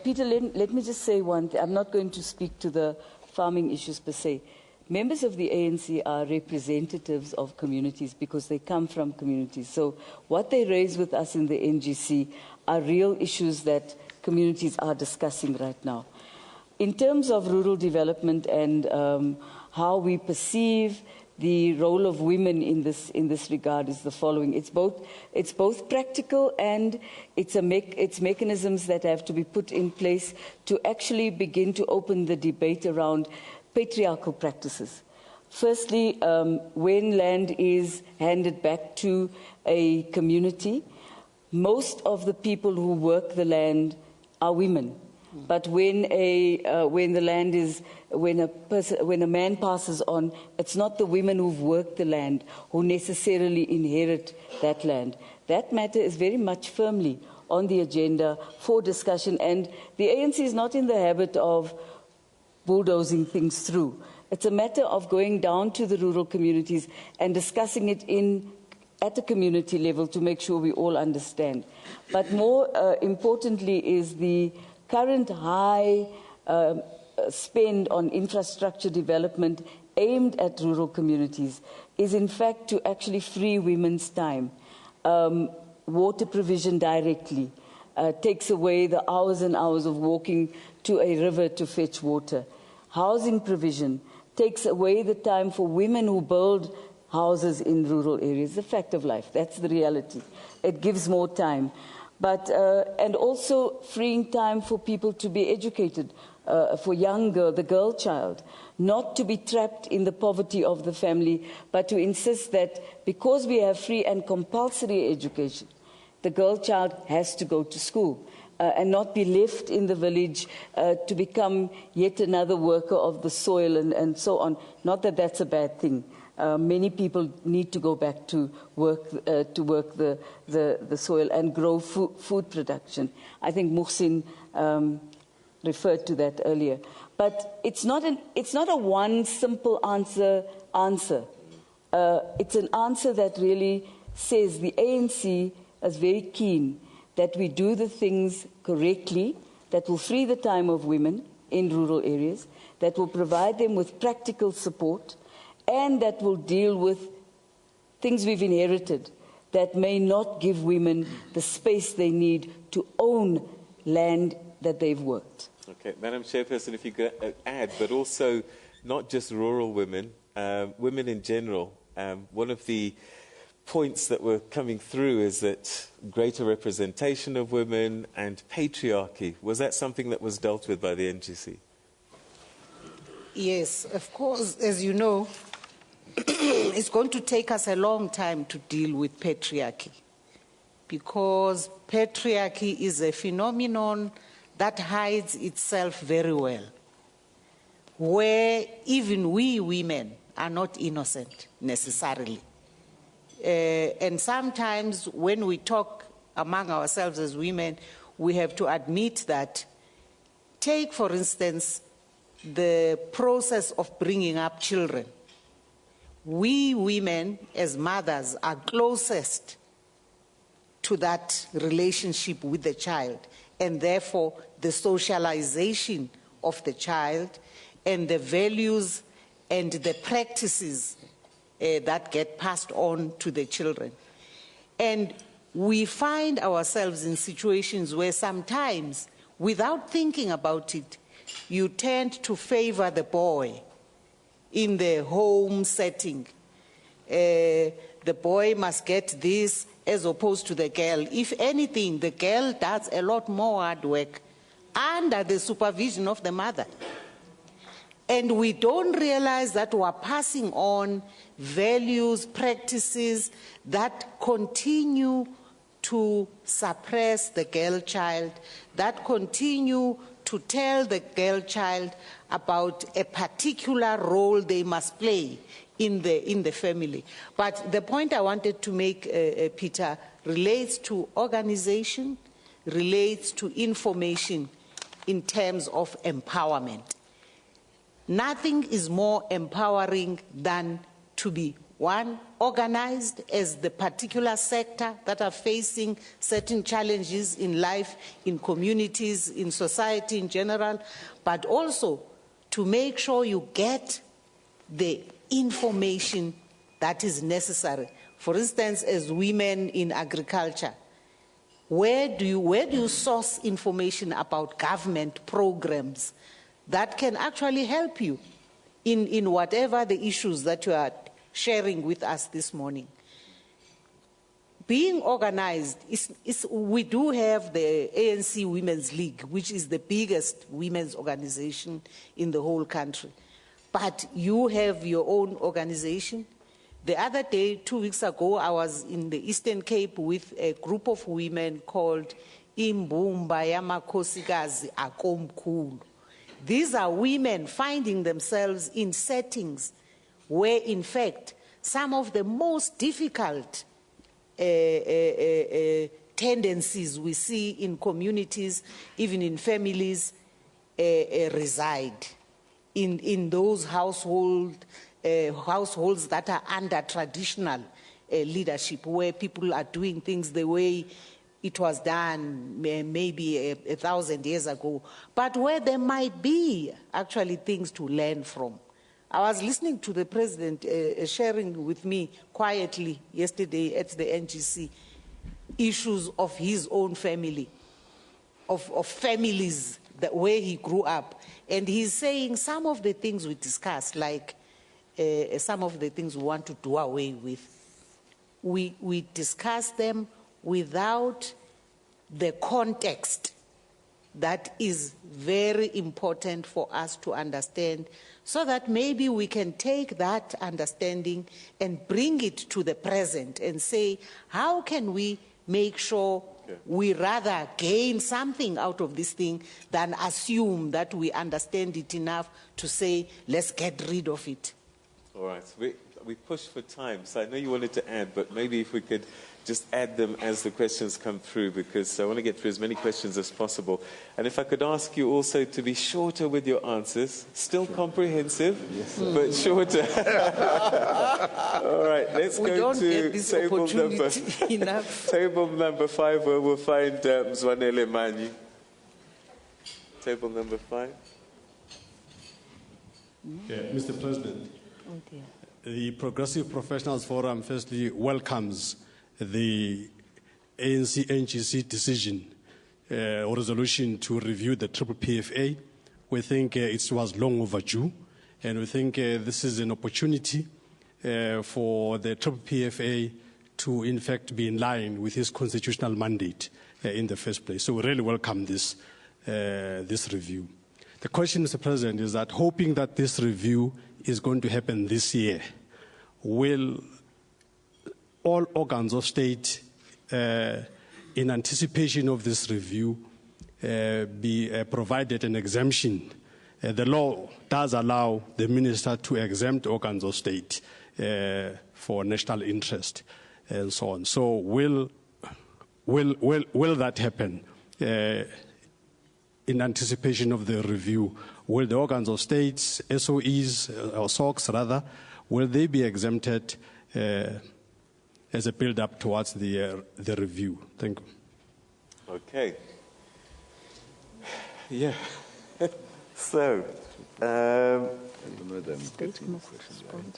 Peter, let me just say one thing. I'm not going to speak to the farming issues per se. Members of the ANC are representatives of communities because they come from communities. So what they raise with us in the NGC are real issues that communities are discussing right now. In terms of rural development and how we perceive the role of women in this regard is the following. It's both practical and it's mechanisms that have to be put in place to actually begin to open the debate around patriarchal practices. Firstly, when land is handed back to a community, most of the people who work the land are women. But when a man passes on, it's not the women who've worked the land who necessarily inherit that land. That matter is very much firmly on the agenda for discussion, and the ANC is not in the habit of bulldozing things through. It's a matter of going down to the rural communities and discussing it at the community level to make sure we all understand. But more importantly is the current high spend on infrastructure development aimed at rural communities is in fact to actually free women's time. Water provision directly takes away the hours and hours of walking to a river to fetch water. Housing provision takes away the time for women who build houses in rural areas. The fact of life, that's the reality. It gives more time. But, and also freeing time for people to be educated, for the girl child, not to be trapped in the poverty of the family, but to insist that because we have free and compulsory education, the girl child has to go to school and not be left in the village to become yet another worker of the soil and so on. Not that that's a bad thing. Many people need to go back to work the soil and grow food production. I think Muhsin referred to that earlier. But it's not a one simple answer. It's an answer that really says the ANC is very keen that we do the things correctly, that will free the time of women in rural areas, that will provide them with practical support, and that will deal with things we've inherited that may not give women the space they need to own land that they've worked. Okay, Madam Chairperson, if you could add, but also not just rural women, women in general. One of the points that were coming through is that greater representation of women and patriarchy. Was that something that was dealt with by the NGC? Yes, of course, as you know, it's going to take us a long time to deal with patriarchy, because patriarchy is a phenomenon that hides itself very well, where even we women are not innocent necessarily. And sometimes when we talk among ourselves as women, we have to admit that, take for instance, the process of bringing up children. We women as mothers are closest to that relationship with the child, and therefore the socialization of the child and the values and the practices that get passed on to the children. And we find ourselves in situations where sometimes, without thinking about it, you tend to favor the boy in the home setting. The boy must get this as opposed to the girl. If anything, the girl does a lot more hard work under the supervision of the mother. And we don't realize that we're passing on values, practices that continue to suppress the girl child, that continue to tell the girl child about a particular role they must play in the family. But the point I wanted to make, Peter, relates to organization, relates to information in terms of empowerment. Nothing is more empowering than to be, one, organized as the particular sector that are facing certain challenges in life, in communities, in society in general, but also to make sure you get the information that is necessary. For instance, as women in agriculture, where do you source information about government programs that can actually help you in whatever the issues that you are sharing with us this morning? Being organized, we do have the ANC Women's League, which is the biggest women's organization in the whole country. But you have your own organization. The other day, 2 weeks ago, I was in the Eastern Cape with a group of women called Imbumba Yamakhosikazi Akomkhulu. These are women finding themselves in settings where, in fact, some of the most difficult tendencies we see in communities, even in families, reside in those households that are under traditional leadership, where people are doing things the way it was done maybe 1,000 years ago, but where there might be actually things to learn from. I was listening to the president sharing with me quietly yesterday at the NGC issues of his own family, of families, where he grew up. And he's saying some of the things we discussed, like some of the things we want to do away with, we discuss them without the context that is very important for us to understand, so that maybe we can take that understanding and bring it to the present and say, how can we make sure we rather gain something out of this thing than assume that we understand it enough to say, let's get rid of it. All right. We pushed for time, so I know you wanted to add, but maybe if we could just add them as the questions come through, because I want to get through as many questions as possible. And if I could ask you also to be shorter with your answers, still comprehensive, but shorter. All right, let's go to table number 5, where we'll find Mzwanele Manyi. Table number 5. Yeah, Mr. President, the Progressive Professionals Forum firstly welcomes the ANC NGC decision or resolution to review the PPFA. We think it was long overdue, and we think this is an opportunity for the PPFA to in fact be in line with his constitutional mandate in the first place. So we really welcome this review. The question, Mr. President, is that hoping that this review is going to happen this year, will all organs of state, in anticipation of this review, be provided an exemption? The law does allow the minister to exempt organs of state for national interest and so on. So will that happen in anticipation of the review? Will the organs of states, SOEs, or SOCs rather, will they be exempted as a build-up towards the review? Thank you. Okay. Yeah. So,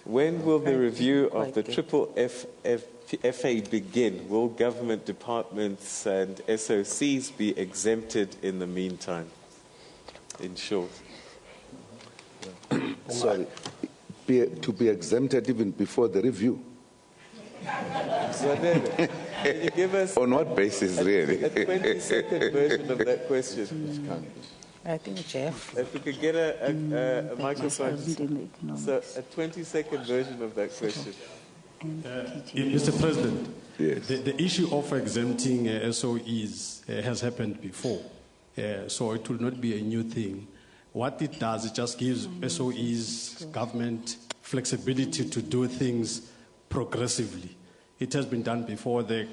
when will the review of the triple FA begin? Will government departments and SOCs be exempted in the meantime? In short. Sorry, to be exempted even before the review? Can you give us on what basis, really? A 20-second version of that question. I think, Jeff. If we could get a microphone. So, a 20-second version of that question. Mr. President, yes. The issue of exempting SOEs has happened before, so it will not be a new thing. What it does, it just gives SOEs, government, flexibility to do things progressively. It has been done before. The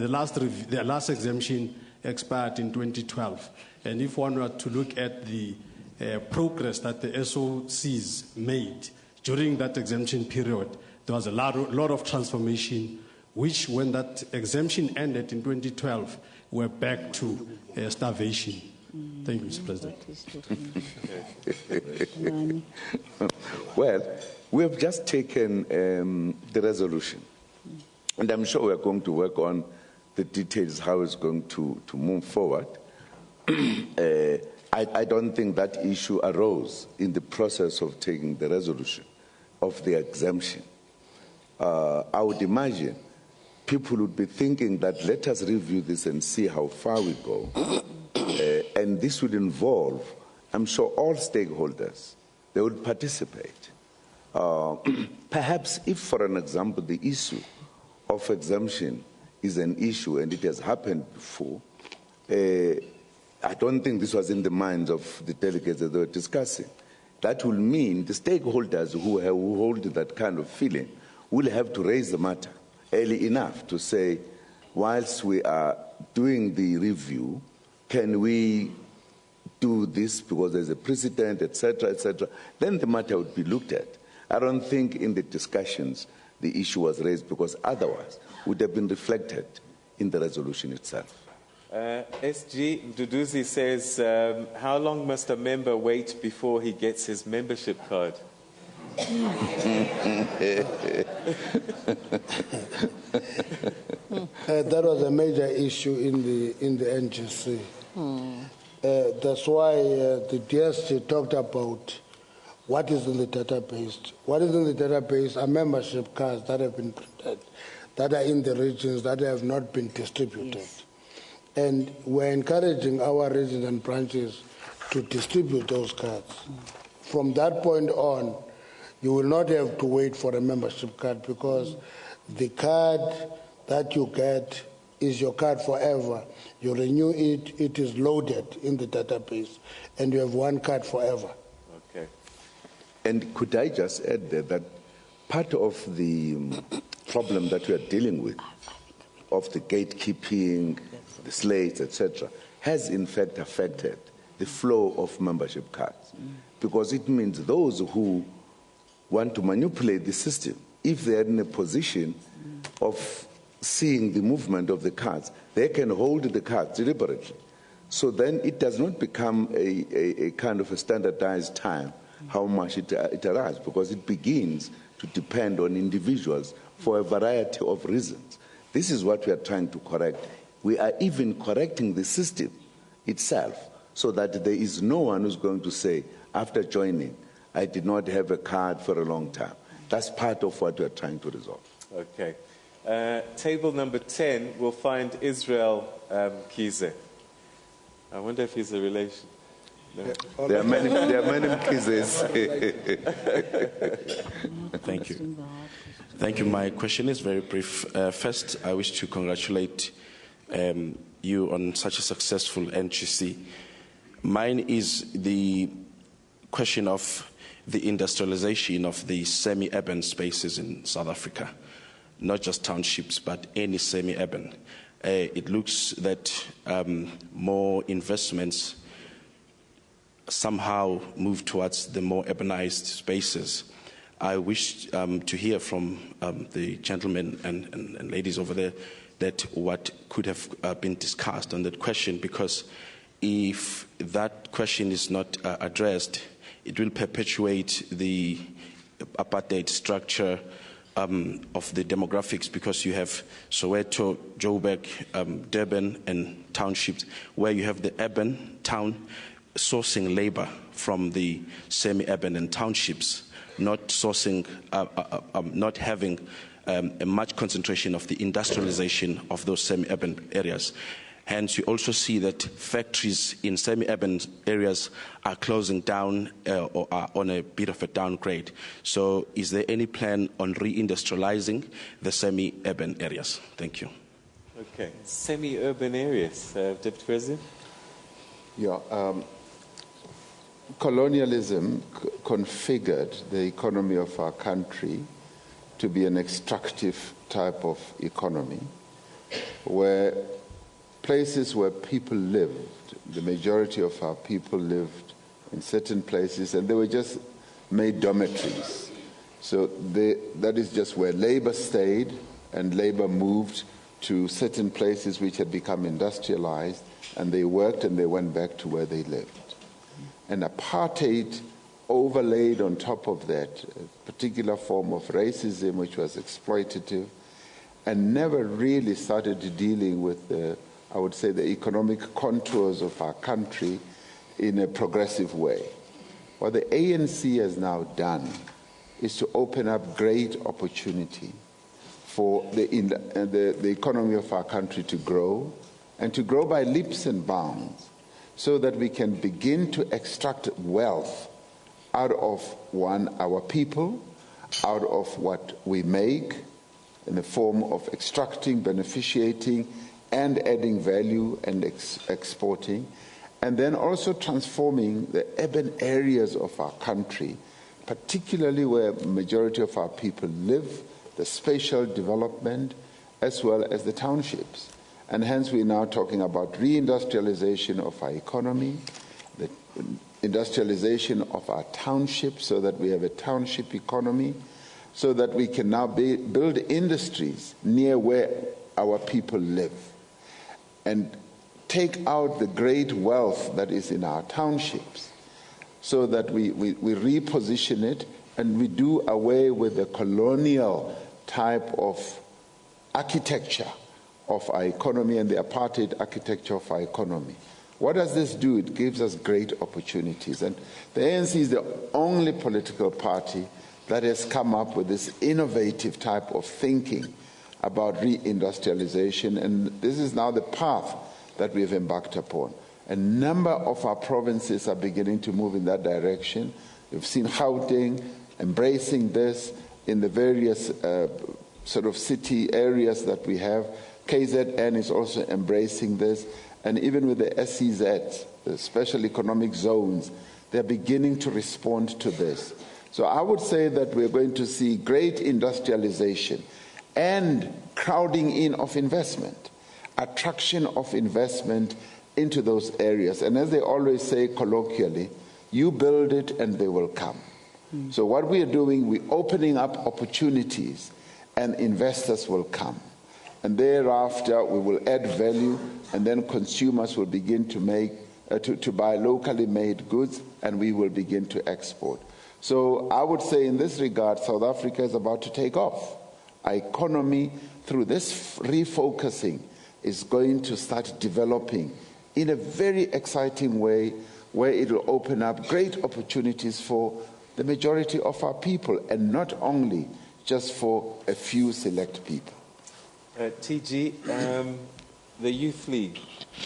last exemption expired in 2012. And if one were to look at the progress that the SOCs made during that exemption period, there was a lot of transformation, which when that exemption ended in 2012, we're back to starvation. Thank you, Mr. President. Well, we have just taken the resolution, and I'm sure we're going to work on the details, how it's going to move forward. I don't think that issue arose in the process of taking the resolution of the exemption. I would imagine people would be thinking that let us review this and see how far we go. And this would involve, I'm sure, all stakeholders. They would participate. Perhaps if, for an example, the issue of exemption is an issue and it has happened before, I don't think this was in the minds of the delegates that they were discussing. That will mean the stakeholders who hold that kind of feeling will have to raise the matter early enough to say, whilst we are doing the review, can we do this because there's a precedent, etc., etc., then the matter would be looked at. I don't think in the discussions the issue was raised because otherwise it would have been reflected in the resolution itself. SG Mduduzi says, how long must a member wait before he gets his membership card? That was a major issue in the NGC. That's why the DSG talked about what is in the database. What is in the database are membership cards that have been printed, that are in the regions, that have not been distributed. Yes. And we're encouraging our regions and branches to distribute those cards. From that point on, you will not have to wait for a membership card because the card that you get is your card forever. You renew it, it is loaded in the database, and you have one card forever. Okay. And could I just add that part of the problem that we are dealing with, of the gatekeeping, the slates, etc., has in fact affected the flow of membership cards. Because it means those who want to manipulate the system, if they are in a position of seeing the movement of the cards, they can hold the cards deliberately. So then it does not become a kind of a standardized time how much it arrives, because it begins to depend on individuals for a variety of reasons. This is what we are trying to correct. We are even correcting the system itself so that there is no one who's going to say, after joining, I did not have a card for a long time. That's part of what we are trying to resolve. Okay. Table number 10 will find Israel Kize. I wonder if he's a relation. No. There are many cases. Thank you. Thank you. My question is very brief. First, I wish to congratulate you on such a successful NGC. Mine is the question of the industrialization of the semi-urban spaces in South Africa, not just townships, but any semi-urban. It looks that more investments somehow move towards the more urbanized spaces. I wish to hear from the gentlemen and ladies over there that what could have been discussed on that question, because if that question is not addressed, it will perpetuate the apartheid structure of the demographics, because you have Soweto, Joburg, Durban, and townships, where you have the urban town sourcing labor from the semi-urban and townships, not sourcing, not having a much concentration of the industrialization of those semi-urban areas. Hence, you also see that factories in semi-urban areas are closing down or are on a bit of a downgrade. So is there any plan on reindustrializing the semi-urban areas? Thank you. Okay. Semi-urban areas, Deputy President? Yeah. Colonialism configured the economy of our country to be an extractive type of economy, where places where people lived, the majority of our people lived in certain places, and they were just made dormitories. So that is just where labor stayed, and labor moved to certain places which had become industrialized, and they worked and they went back to where they lived. And apartheid overlaid on top of that a particular form of racism which was exploitative, and never really started dealing with I would say, the economic contours of our country in a progressive way. What the ANC has now done is to open up great opportunity for the economy of our country to grow, and to grow by leaps and bounds, so that we can begin to extract wealth out of, one, our people, out of what we make in the form of extracting, beneficiating, and adding value and exporting, and then also transforming the urban areas of our country, particularly where the majority of our people live, the spatial development, as well as the townships. And hence we're now talking about reindustrialization of our economy, the industrialization of our townships, so that we have a township economy, so that we can now build industries near where our people live, and take out the great wealth that is in our townships, so that we reposition it, and we do away with the colonial type of architecture of our economy and the apartheid architecture of our economy. What does this do? It gives us great opportunities. And the ANC is the only political party that has come up with this innovative type of thinking about reindustrialization, and this is now the path that we have embarked upon. A number of our provinces are beginning to move in that direction. You've seen Gauteng embracing this in the various sort of city areas that we have. KZN is also embracing this, and even with the SEZ, the Special Economic Zones, they're beginning to respond to this. So I would say that we're going to see great industrialization and crowding in of investment, attraction of investment into those areas. And as they always say colloquially, you build it and they will come. So what we are doing, we're opening up opportunities and investors will come. And thereafter we will add value, and then consumers will begin to make, to buy locally made goods, and we will begin to export. So I would say in this regard, South Africa is about to take off. Our economy, through this refocusing, is going to start developing in a very exciting way, where it will open up great opportunities for the majority of our people, and not only just for a few select people. TG, the Youth League,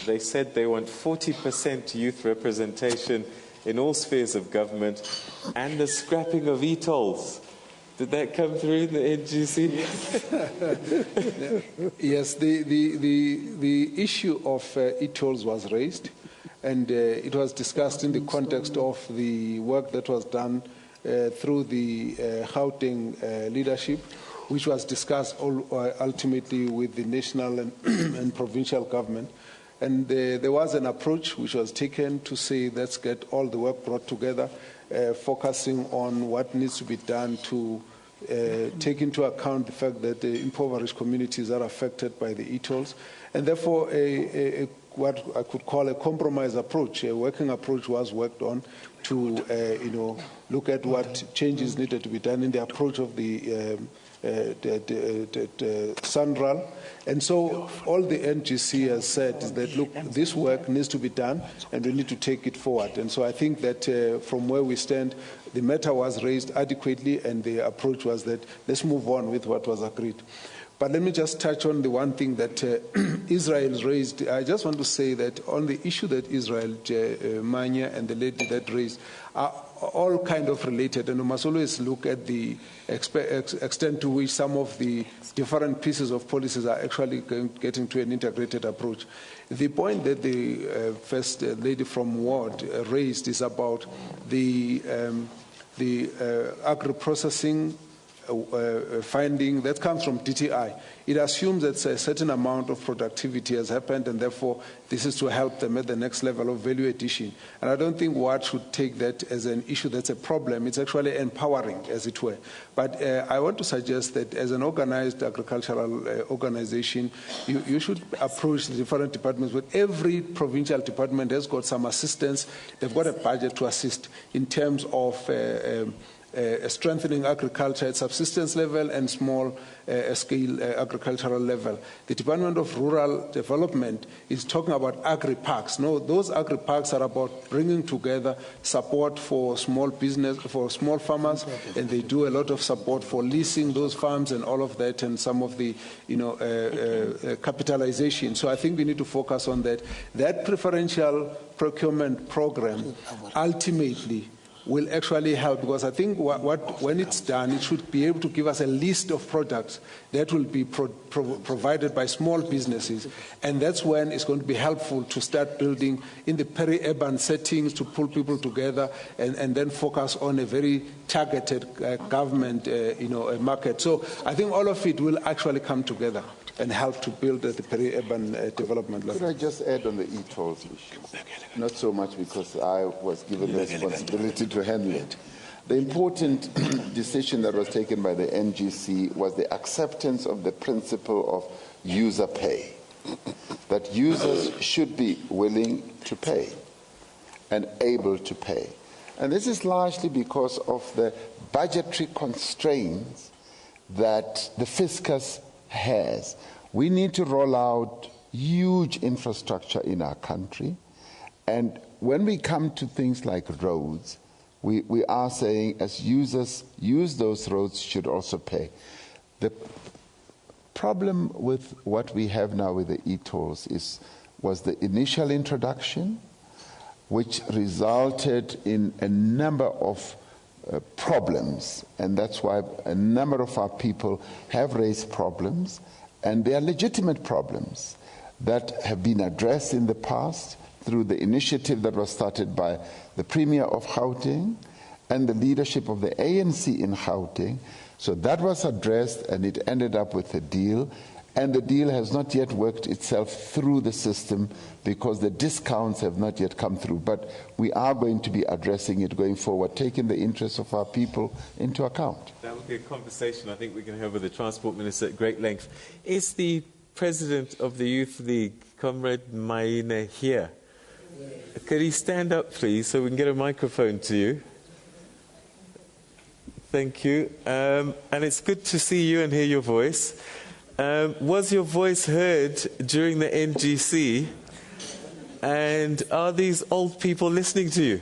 they said they want 40% youth representation in all spheres of government and the scrapping of e-tolls. Did that come through in the NGC? Yes, the issue of e-tolls was raised, and it was discussed in the context of the work that was done through the Gauteng leadership, which was discussed ultimately with the national and provincial government. And there was an approach which was taken to say, let's get all the work brought together, focusing on what needs to be done to take into account the fact that the impoverished communities are affected by the e-tolls. And therefore, what I could call a compromise approach, a working approach was worked on to look at what changes needed to be done in the approach of the Sandral. And so all the NGC has said is that, look, this work needs to be done and we need to take it forward. And so I think that from where we stand, the matter was raised adequately and the approach was that let's move on with what was agreed. But let me just touch on the one thing that Israel raised. I just want to say that on the issue that Israel, Manya and the lady that raised, are all kind of related, and we must always look at the extent to which some of the different pieces of policies are actually getting to an integrated approach. The point that the First Lady from Ward raised is about the agri-processing finding that comes from DTI. It assumes that a certain amount of productivity has happened, and therefore this is to help them at the next level of value addition. And I don't think one should take that as an issue that's a problem. It's actually empowering, as it were. But I want to suggest that as an organized agricultural organization, you should approach the different departments. But every provincial department has got some assistance. They've got a budget to assist in terms of strengthening agriculture at subsistence level and small scale agricultural level. The Department of Rural Development is talking about agri-parks. No, those agri-parks are about bringing together support for small business, for small farmers, and they do a lot of support for leasing those farms and all of that, and some of the capitalization. So I think we need to focus on that. That preferential procurement program ultimately will actually help, because I think when it's done, it should be able to give us a list of products that will be provided by small businesses, and that's when it's going to be helpful to start building in the peri-urban settings to pull people together and then focus on a very targeted government market. So I think all of it will actually come together and help to build the peri-urban development level. Could I just add on the e-tolls issue? Not so much because I was given the responsibility to handle it. The important decision that was taken by the NGC was the acceptance of the principle of user pay, that users should be willing to pay and able to pay. And this is largely because of the budgetary constraints that the fiscus has. We need to roll out huge infrastructure in our country, and when we come to things like roads, we are saying as users use those roads should also pay. The problem with what we have now with the e-tolls was the initial introduction, which resulted in a number of problems, and that's why a number of our people have raised problems, and they are legitimate problems that have been addressed in the past through the initiative that was started by the Premier of Gauteng and the leadership of the ANC in Gauteng. So that was addressed, and it ended up with a deal, and the deal has not yet worked itself through the system because the discounts have not yet come through. But we are going to be addressing it going forward, taking the interests of our people into account. That will be a conversation I think we can have with the Transport Minister at great length. Is the President of the Youth League, Comrade Maine, here? Could he stand up, please, so we can get a microphone to you? Thank you. And it's good to see you and hear your voice. Was your voice heard during the NGC? And are these old people listening to you?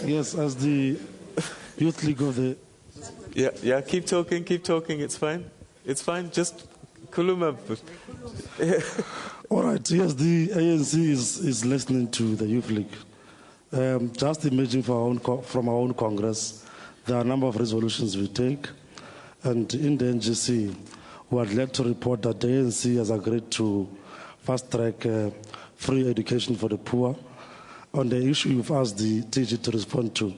Yes, as the Youth League of the... Yeah, keep talking, it's fine. It's fine, just Kuluma. All right, yes, the ANC is listening to the Youth League. Just imagine from our own Congress, there are a number of resolutions we take, and in the NGC, we are glad to report that the ANC has agreed to fast-track free education for the poor. On the issue you've asked the TG to respond to,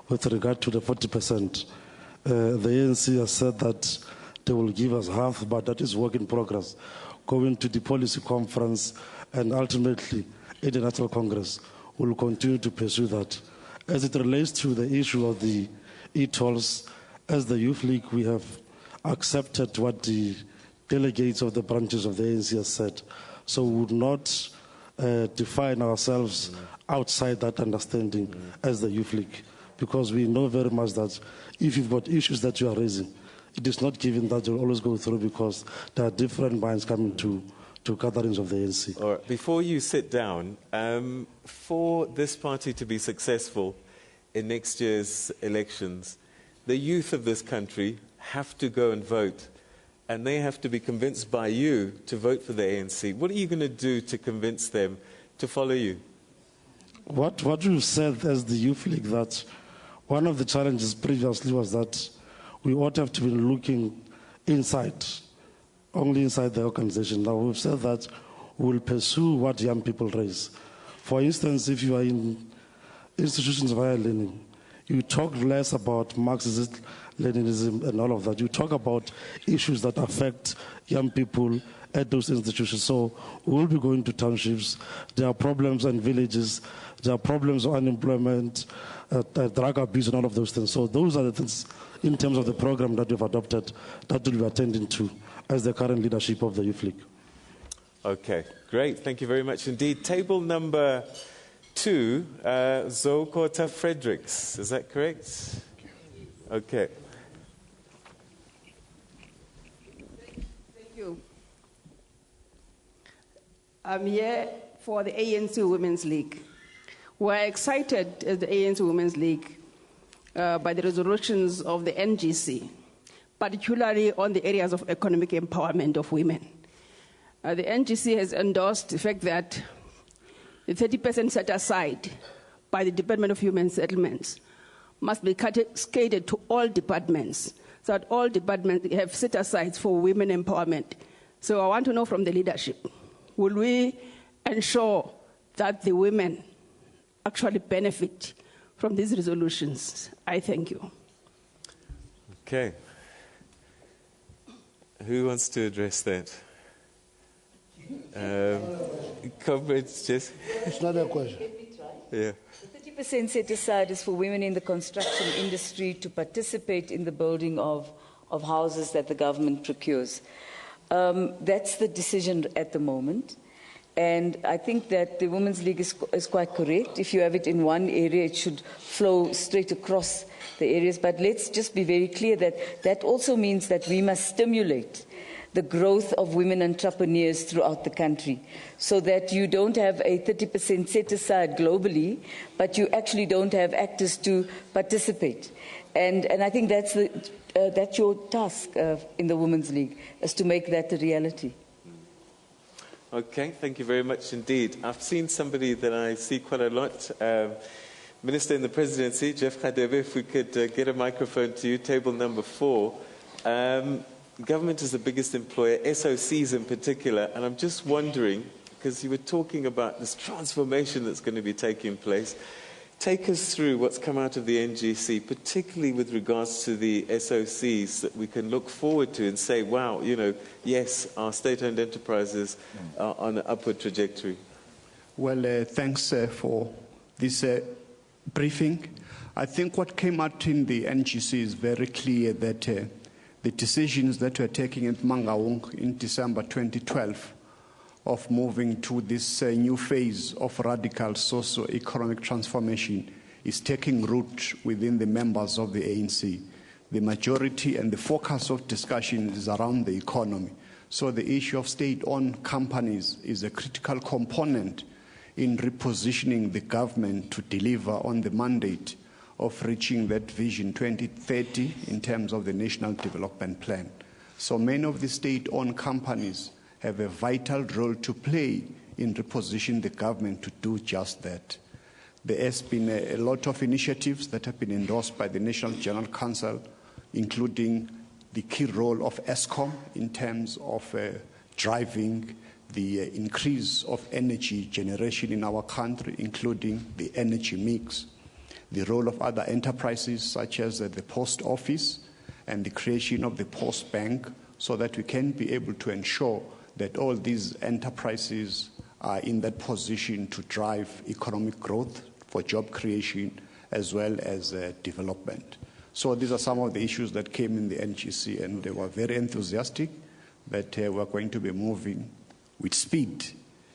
with regard to the 40%, the ANC has said that they will give us half, but that is work in progress. Going to the policy conference and ultimately in the National Congress, we'll continue to pursue that. As it relates to the issue of the e-tolls, as the Youth League, we have accepted what the delegates of the branches of the ANC have said. So we would not define ourselves outside that understanding as the Youth League, because we know very much that if you've got issues that you are raising, it is not given that you'll always go through, because there are different minds coming to gatherings of the ANC. All right. Before you sit down, for this party to be successful in next year's elections, the youth of this country have to go and vote, and they have to be convinced by you to vote for the ANC. What are you going to do to convince them to follow you? What we've said as the Youth League, that one of the challenges previously was that we ought to have to be looking inside, only inside the organization. Now we've said that we'll pursue what young people raise. For instance, if you are in institutions of higher learning, you talk less about Marxist Leninism and all of that. You talk about issues that affect young people at those institutions. So we'll be going to townships. There are problems in villages. There are problems of unemployment, drug abuse, and all of those things. So those are the things in terms of the program that we've adopted that we'll be attending to as the current leadership of the Youth League. Okay, great. Thank you very much indeed. Table number 2, Zokota Fredericks. Is that correct? Okay. Thank you. I'm here for the ANC Women's League. We're excited as the ANC Women's League by the resolutions of the NGC, particularly on the areas of economic empowerment of women. The NGC has endorsed the fact that the 30% set aside by the Department of Human Settlements must be cascaded to all departments, so that all departments have set-asides for women empowerment. So I want to know from the leadership, will we ensure that the women actually benefit from these resolutions? I thank you. Okay. Who wants to address that? Comrades, just... It's not a question. Yeah. The 30% set aside is for women in the construction industry to participate in the building of houses that the government procures. That's the decision at the moment. And I think that the Women's League is quite correct. If you have it in one area, it should flow straight across the areas. But let's just be very clear that that also means that we must stimulate the growth of women entrepreneurs throughout the country, so that you don't have a 30% set aside globally, but you actually don't have actors to participate. And I think that's your task in the Women's League, is to make that a reality. Okay, thank you very much indeed. I've seen somebody that I see quite a lot. Minister in the Presidency, Jeff Khadebe, if we could get a microphone to you, table number 4. Government is the biggest employer, SOCs in particular, and I'm just wondering, because you were talking about this transformation that's going to be taking place, take us through what's come out of the NGC, particularly with regards to the SOCs that we can look forward to and say, wow, you know, yes, our state-owned enterprises are on an upward trajectory. Well, thanks for this briefing. I think what came out in the NGC is very clear that the decisions that were taken at Mangaung in December 2012 of moving to this new phase of radical socio-economic transformation is taking root within the members of the ANC. The majority and the focus of discussion is around the economy. So the issue of state-owned companies is a critical component in repositioning the government to deliver on the mandate of reaching that vision 2030 in terms of the National Development Plan. So many of the state-owned companies have a vital role to play in repositioning the government to do just that. There has been a lot of initiatives that have been endorsed by the National General Council, including the key role of ESCOM in terms of driving the increase of energy generation in our country, including the energy mix, the role of other enterprises such as the post office and the creation of the post bank, so that we can be able to ensure that all these enterprises are in that position to drive economic growth for job creation as well as development. So these are some of the issues that came in the NGC, and they were very enthusiastic that we're going to be moving with speed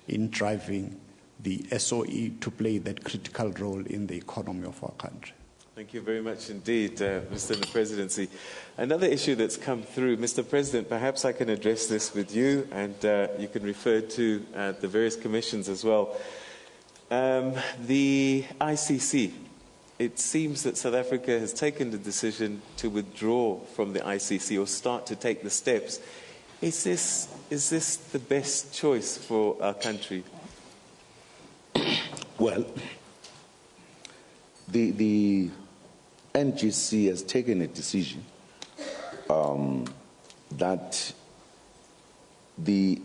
in driving the SOE to play that critical role in the economy of our country. Thank you very much indeed, Mr. the Presidency. Another issue that's come through, Mr. President, perhaps I can address this with you, and you can refer to the various commissions as well. The ICC, it seems that South Africa has taken the decision to withdraw from the ICC or start to take the steps. Is this the best choice for our country? Well, the NGC has taken a decision that the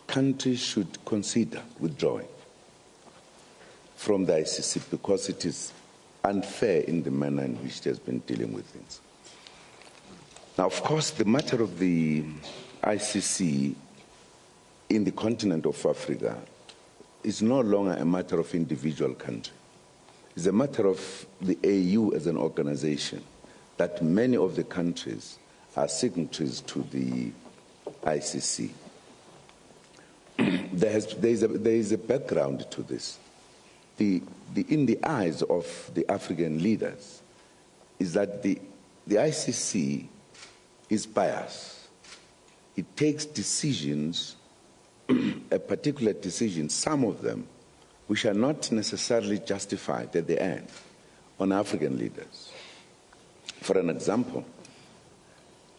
country should consider withdrawing from the ICC because it is unfair in the manner in which it has been dealing with things. Now, of course, the matter of the ICC in the continent of Africa is no longer a matter of individual country. It's a matter of the AU as an organization, that many of the countries are signatories to the ICC. There is a background to this. In the eyes of the African leaders is that the ICC is biased. It takes decisions, a particular decision, some of them, which are not necessarily justified at the end on African leaders. For an example,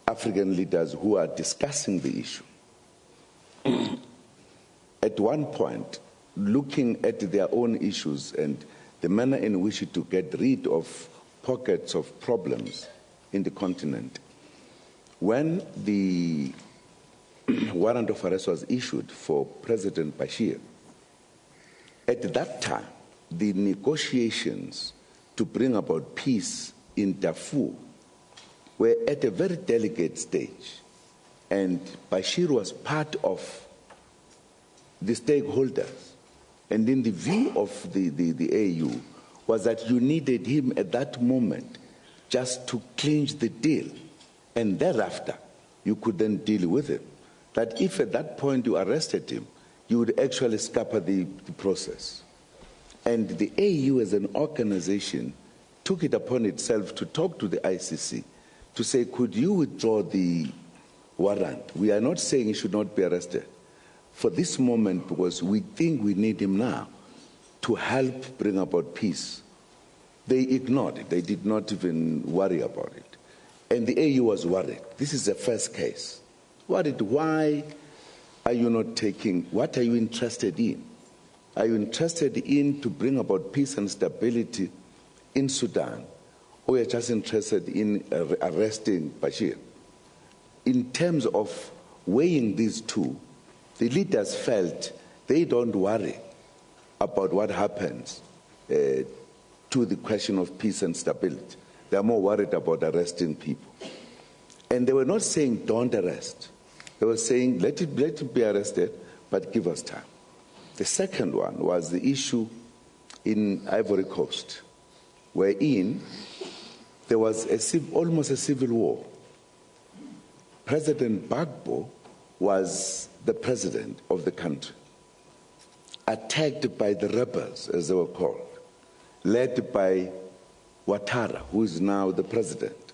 African leaders who are discussing the issue, at one point, looking at their own issues and the manner in which to get rid of pockets of problems in the continent, when the warrant of arrest was issued for President Bashir, at that time, the negotiations to bring about peace in Darfur were at a very delicate stage, and Bashir was part of the stakeholders. And in the view of the AU was that you needed him at that moment just to clinch the deal, and thereafter you could then deal with him. That if at that point you arrested him, you would actually scupper the process. And the AU as an organization took it upon itself to talk to the ICC to say, could you withdraw the warrant? We are not saying he should not be arrested for this moment, because we think we need him now to help bring about peace. They ignored it. They did not even worry about it. And the AU was worried. This is the first case. Worried, why are you not taking, what are you interested in? Are you interested in to bring about peace and stability in Sudan, or are you just interested in arresting Bashir? In terms of weighing these two, the leaders felt they don't worry about what happens to the question of peace and stability. They are more worried about arresting people. And they were not saying don't arrest. They were saying let it be arrested, but give us time. The second one was the issue in Ivory Coast, wherein there was almost a civil war. President Gbagbo was the president of the country, attacked by the rebels, as they were called, led by Ouattara, who is now the president.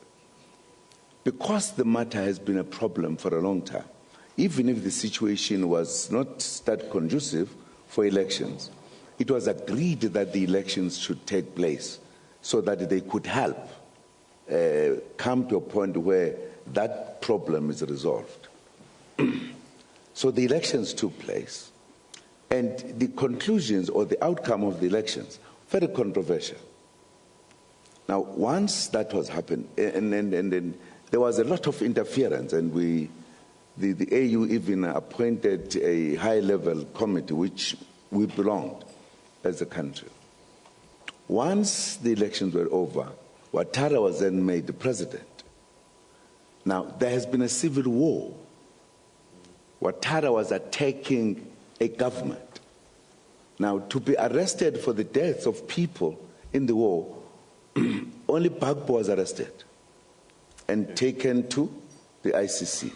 Because the matter has been a problem for a long time, even if the situation was not that conducive for elections, it was agreed that the elections should take place so that they could help come to a point where that problem is resolved. So the elections took place, and the conclusions or the outcome of the elections, very controversial. Now, once that was happened, and then there was a lot of interference, and the AU even appointed a high-level committee, which we belonged as a country. Once the elections were over, Ouattara was then made the president. Now, there has been a civil war. Ouattara was attacking a government. Now, to be arrested for the deaths of people in the war, only Bagbo was arrested and taken to the ICC.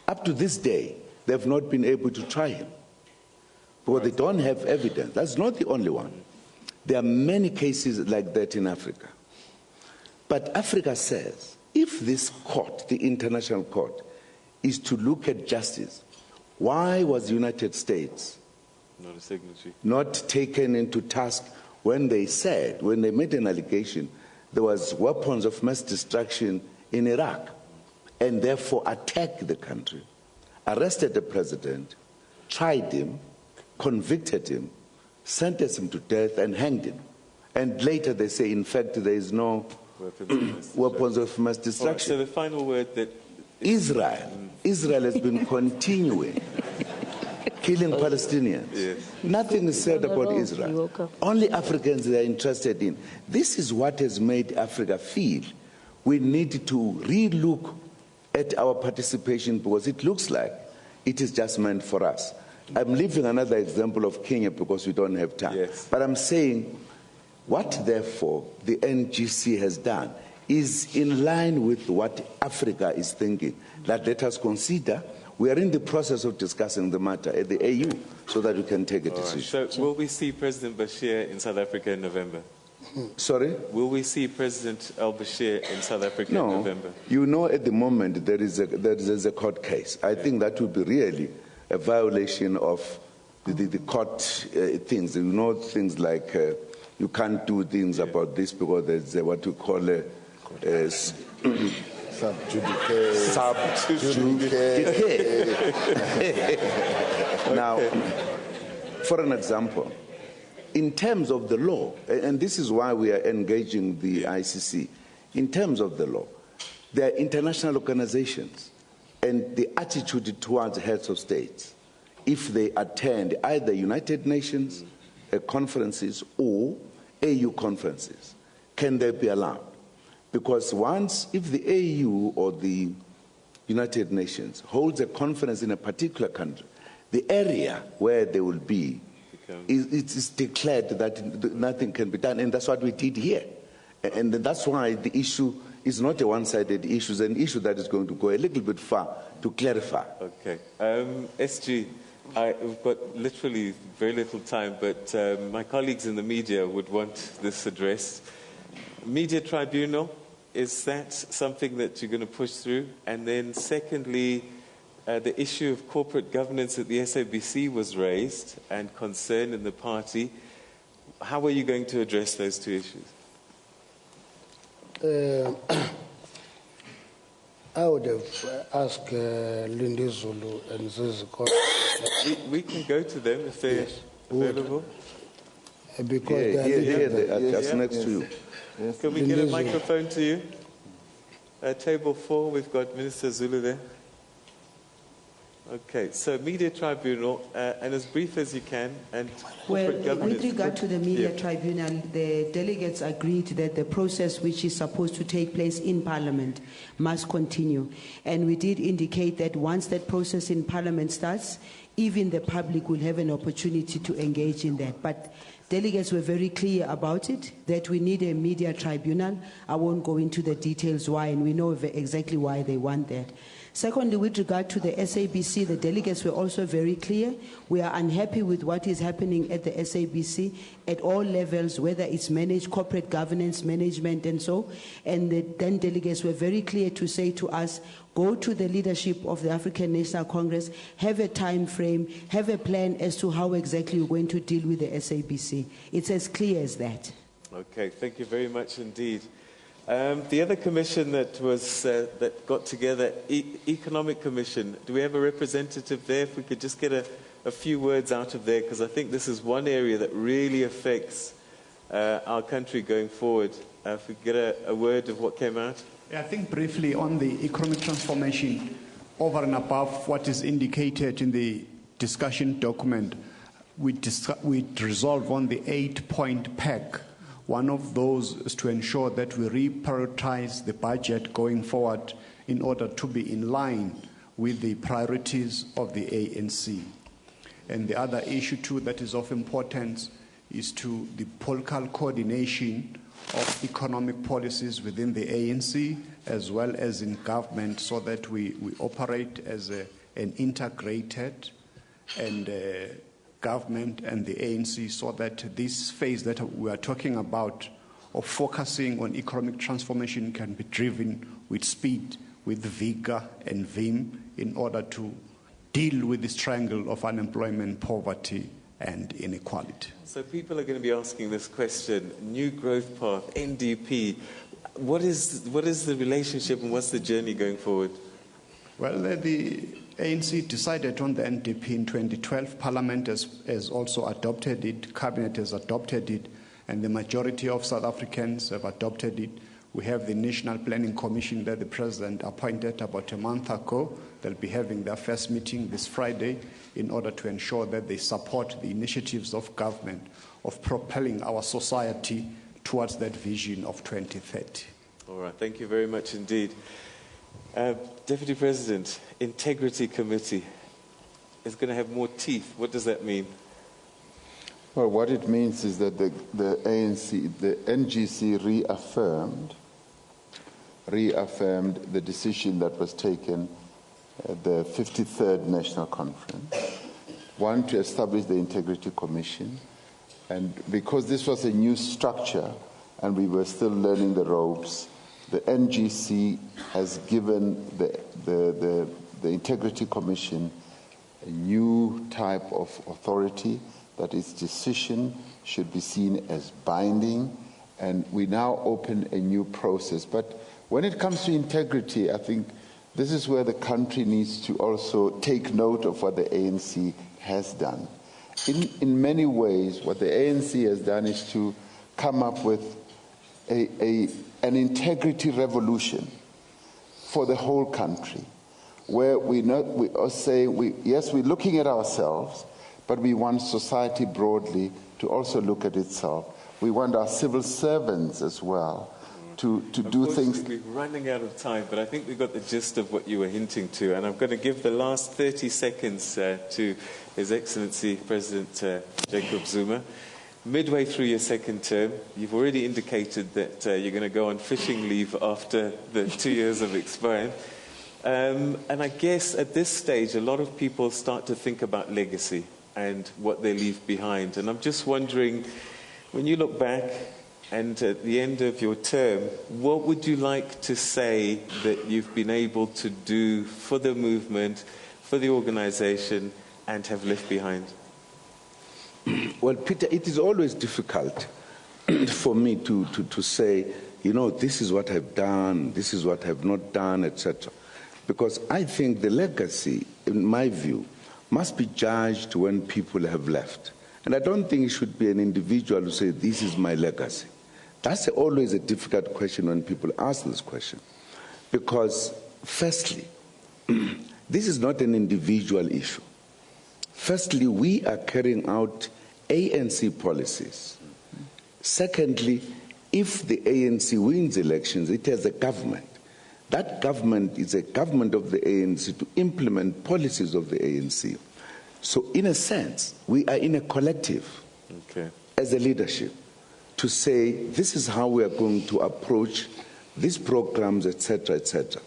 Up to this day, they have not been able to try him because they don't have evidence. That's not the only one. There are many cases like that in Africa. But Africa says, if this court, the international court, is to look at justice, why was the United States not a signatory, not taken into task when they said, when they made an allegation, there was weapons of mass destruction in Iraq, and therefore attacked the country, arrested the president, tried him, convicted him, sentenced him to death, and hanged him. And later they say, in fact, there is no weapons of mass destruction. Right, so the final word that Israel has been continuing killing Palestinians. Yes. Nothing is said about Israel. Only Africans they are interested in. This is what has made Africa feel we need to re-look at our participation because it looks like it is just meant for us. I'm leaving another example of Kenya because we don't have time. Yes. But I'm saying what, therefore, the NGC has done is in line with what Africa is thinking, that let us consider. We are in the process of discussing the matter at the AU so that we can take a decision. Right. So will we see President Bashir in South Africa in November? Sorry? Will we see President al-Bashir in South Africa in November? You know, at the moment there is a court case. I think that would be really a violation of the court things. You know, things like you can't do things about this because there's what we call a Now, for an example, in terms of the law, and this is why we are engaging the ICC, in terms of the law, there are international organizations and the attitude towards heads of states, if they attend either United Nations conferences or AU conferences, can they be allowed? Because if the AU or the United Nations holds a conference in a particular country, the area where they will be, it's declared that nothing can be done, and that's what we did here. And that's why the issue is not a one-sided issue, it's an issue that is going to go a little bit far to clarify. Okay. SG, we've got literally very little time, but my colleagues in the media would want this addressed. Media tribunal, is that something that you're going to push through? And then secondly, the issue of corporate governance at the SABC was raised and concern in the party. How are you going to address those two issues? I would have asked Lindy Zulu and Ziziko. We can go to them if they're available. Because they are just next to you. Yes. Can we get a microphone to you? Table 4, we've got Minister Zulu there. Okay, so media tribunal, and as brief as you can, and corporate governance. With regard to the media tribunal, the delegates agreed that the process which is supposed to take place in Parliament must continue. And we did indicate that once that process in Parliament starts, even the public will have an opportunity to engage in that. But delegates were very clear about it, that we need a media tribunal. I won't go into the details why, and we know exactly why they want that. Secondly, with regard to the SABC, the delegates were also very clear. We are unhappy with what is happening at the SABC at all levels, whether it's managed, corporate governance, management, and so. And then delegates were very clear to say to us, go to the leadership of the African National Congress, have a time frame, have a plan as to how exactly you're going to deal with the SABC. It's as clear as that. Okay, thank you very much indeed. The other commission that was that got together, Economic Commission, do we have a representative there? If we could just get a few words out of there, because I think this is one area that really affects our country going forward. If we could get a word of what came out. Yeah, I think briefly on the economic transformation, over and above what is indicated in the discussion document, we resolve on the 8-point pack. One of those is to ensure that we reprioritize the budget going forward in order to be in line with the priorities of the ANC. And the other issue too that is of importance is to the political coordination of economic policies within the ANC as well as in government, so that we operate as an integrated and government and the ANC, so that this phase that we are talking about of focusing on economic transformation can be driven with speed, with vigor and vim in order to deal with this triangle of unemployment, poverty and inequality. So people are going to be asking this question, New Growth Path, NDP, what is the relationship and what's the journey going forward? Well, the ANC decided on the NDP in 2012. Parliament has also adopted it, Cabinet has adopted it, and the majority of South Africans have adopted it. We have the National Planning Commission that the President appointed about a month ago. They'll be having their first meeting this Friday in order to ensure that they support the initiatives of government of propelling our society towards that vision of 2030. All right, thank you very much indeed. Deputy President, Integrity Committee is going to have more teeth. What does that mean? Well, what it means is that the ANC, the NGC reaffirmed the decision that was taken at the 53rd National Conference. One, to establish the Integrity Commission. And because this was a new structure and we were still learning the ropes, the NGC has given the Integrity Commission a new type of authority, that its decision should be seen as binding, and we now open a new process. But when it comes to integrity, I think this is where the country needs to also take note of what the ANC has done. In many ways, what the ANC has done is to come up with an integrity revolution for the whole country, where we are saying, yes, we're looking at ourselves, but we want society broadly to also look at itself. We want our civil servants as well to do things. We're running out of time, but I think we got the gist of what you were hinting to, and I'm going to give the last 30 seconds to His Excellency President Jacob Zuma. Midway through your second term, you've already indicated that you're going to go on fishing leave after the 2 years of expiring. And I guess at this stage, a lot of people start to think about legacy and what they leave behind. And I'm just wondering, when you look back and at the end of your term, what would you like to say that you've been able to do for the movement, for the organization, and have left behind? Well, Peter, it is always difficult for me to say, you know, this is what I've done, this is what I've not done, etc. Because I think the legacy, in my view, must be judged when people have left. And I don't think it should be an individual who says, this is my legacy. That's always a difficult question when people ask this question. Because, firstly, this is not an individual issue. Firstly, we are carrying out ANC policies. Secondly, if the ANC wins elections, it has a government. That government is a government of the ANC to implement policies of the ANC. So in a sense, we are in a collective as a leadership to say this is how we are going to approach these programs, etc., etc.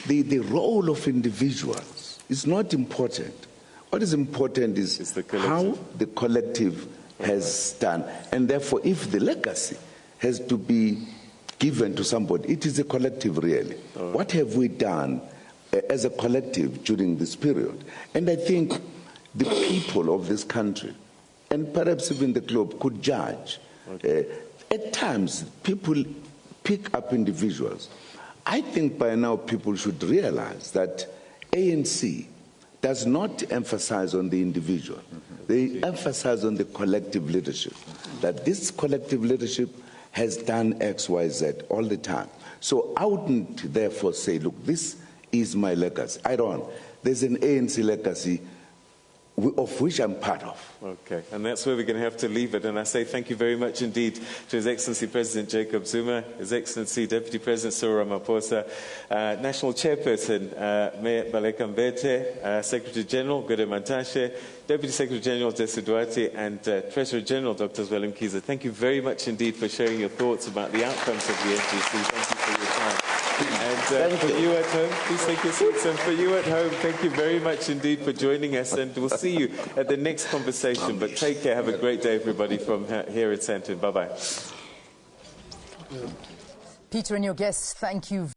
The role of individuals is not important. What is important is how the collective has done. And therefore, if the legacy has to be given to somebody, it is a collective really. What have we done as a collective during this period? And I think the people of this country, and perhaps even the globe, could judge. At times, people pick up individuals. I think by now people should realize that ANC does not emphasize on the individual. They emphasize on the collective leadership, that this collective leadership has done X, Y, Z all the time. So I wouldn't therefore say, look, this is my legacy. I don't. There's an ANC legacy of which I'm part of. Okay, and that's where we're going to have to leave it. And I say thank you very much indeed to His Excellency President Jacob Zuma, His Excellency Deputy President Cyril Ramaphosa, National Chairperson Mayor Baleka Mbete, Secretary General Gwede Mantashe, Deputy Secretary General Desi Duarte, and Treasurer General Dr. Zweli Mkhize. Thank you very much indeed for sharing your thoughts about the outcomes of the NGC. Thank you for your time. And for you at home, please take your seats. And for you at home, thank you very much indeed for joining us. And we'll see you at the next conversation. But take care. Have a great day, everybody, from here at Sandton. Bye-bye. Peter and your guests, thank you.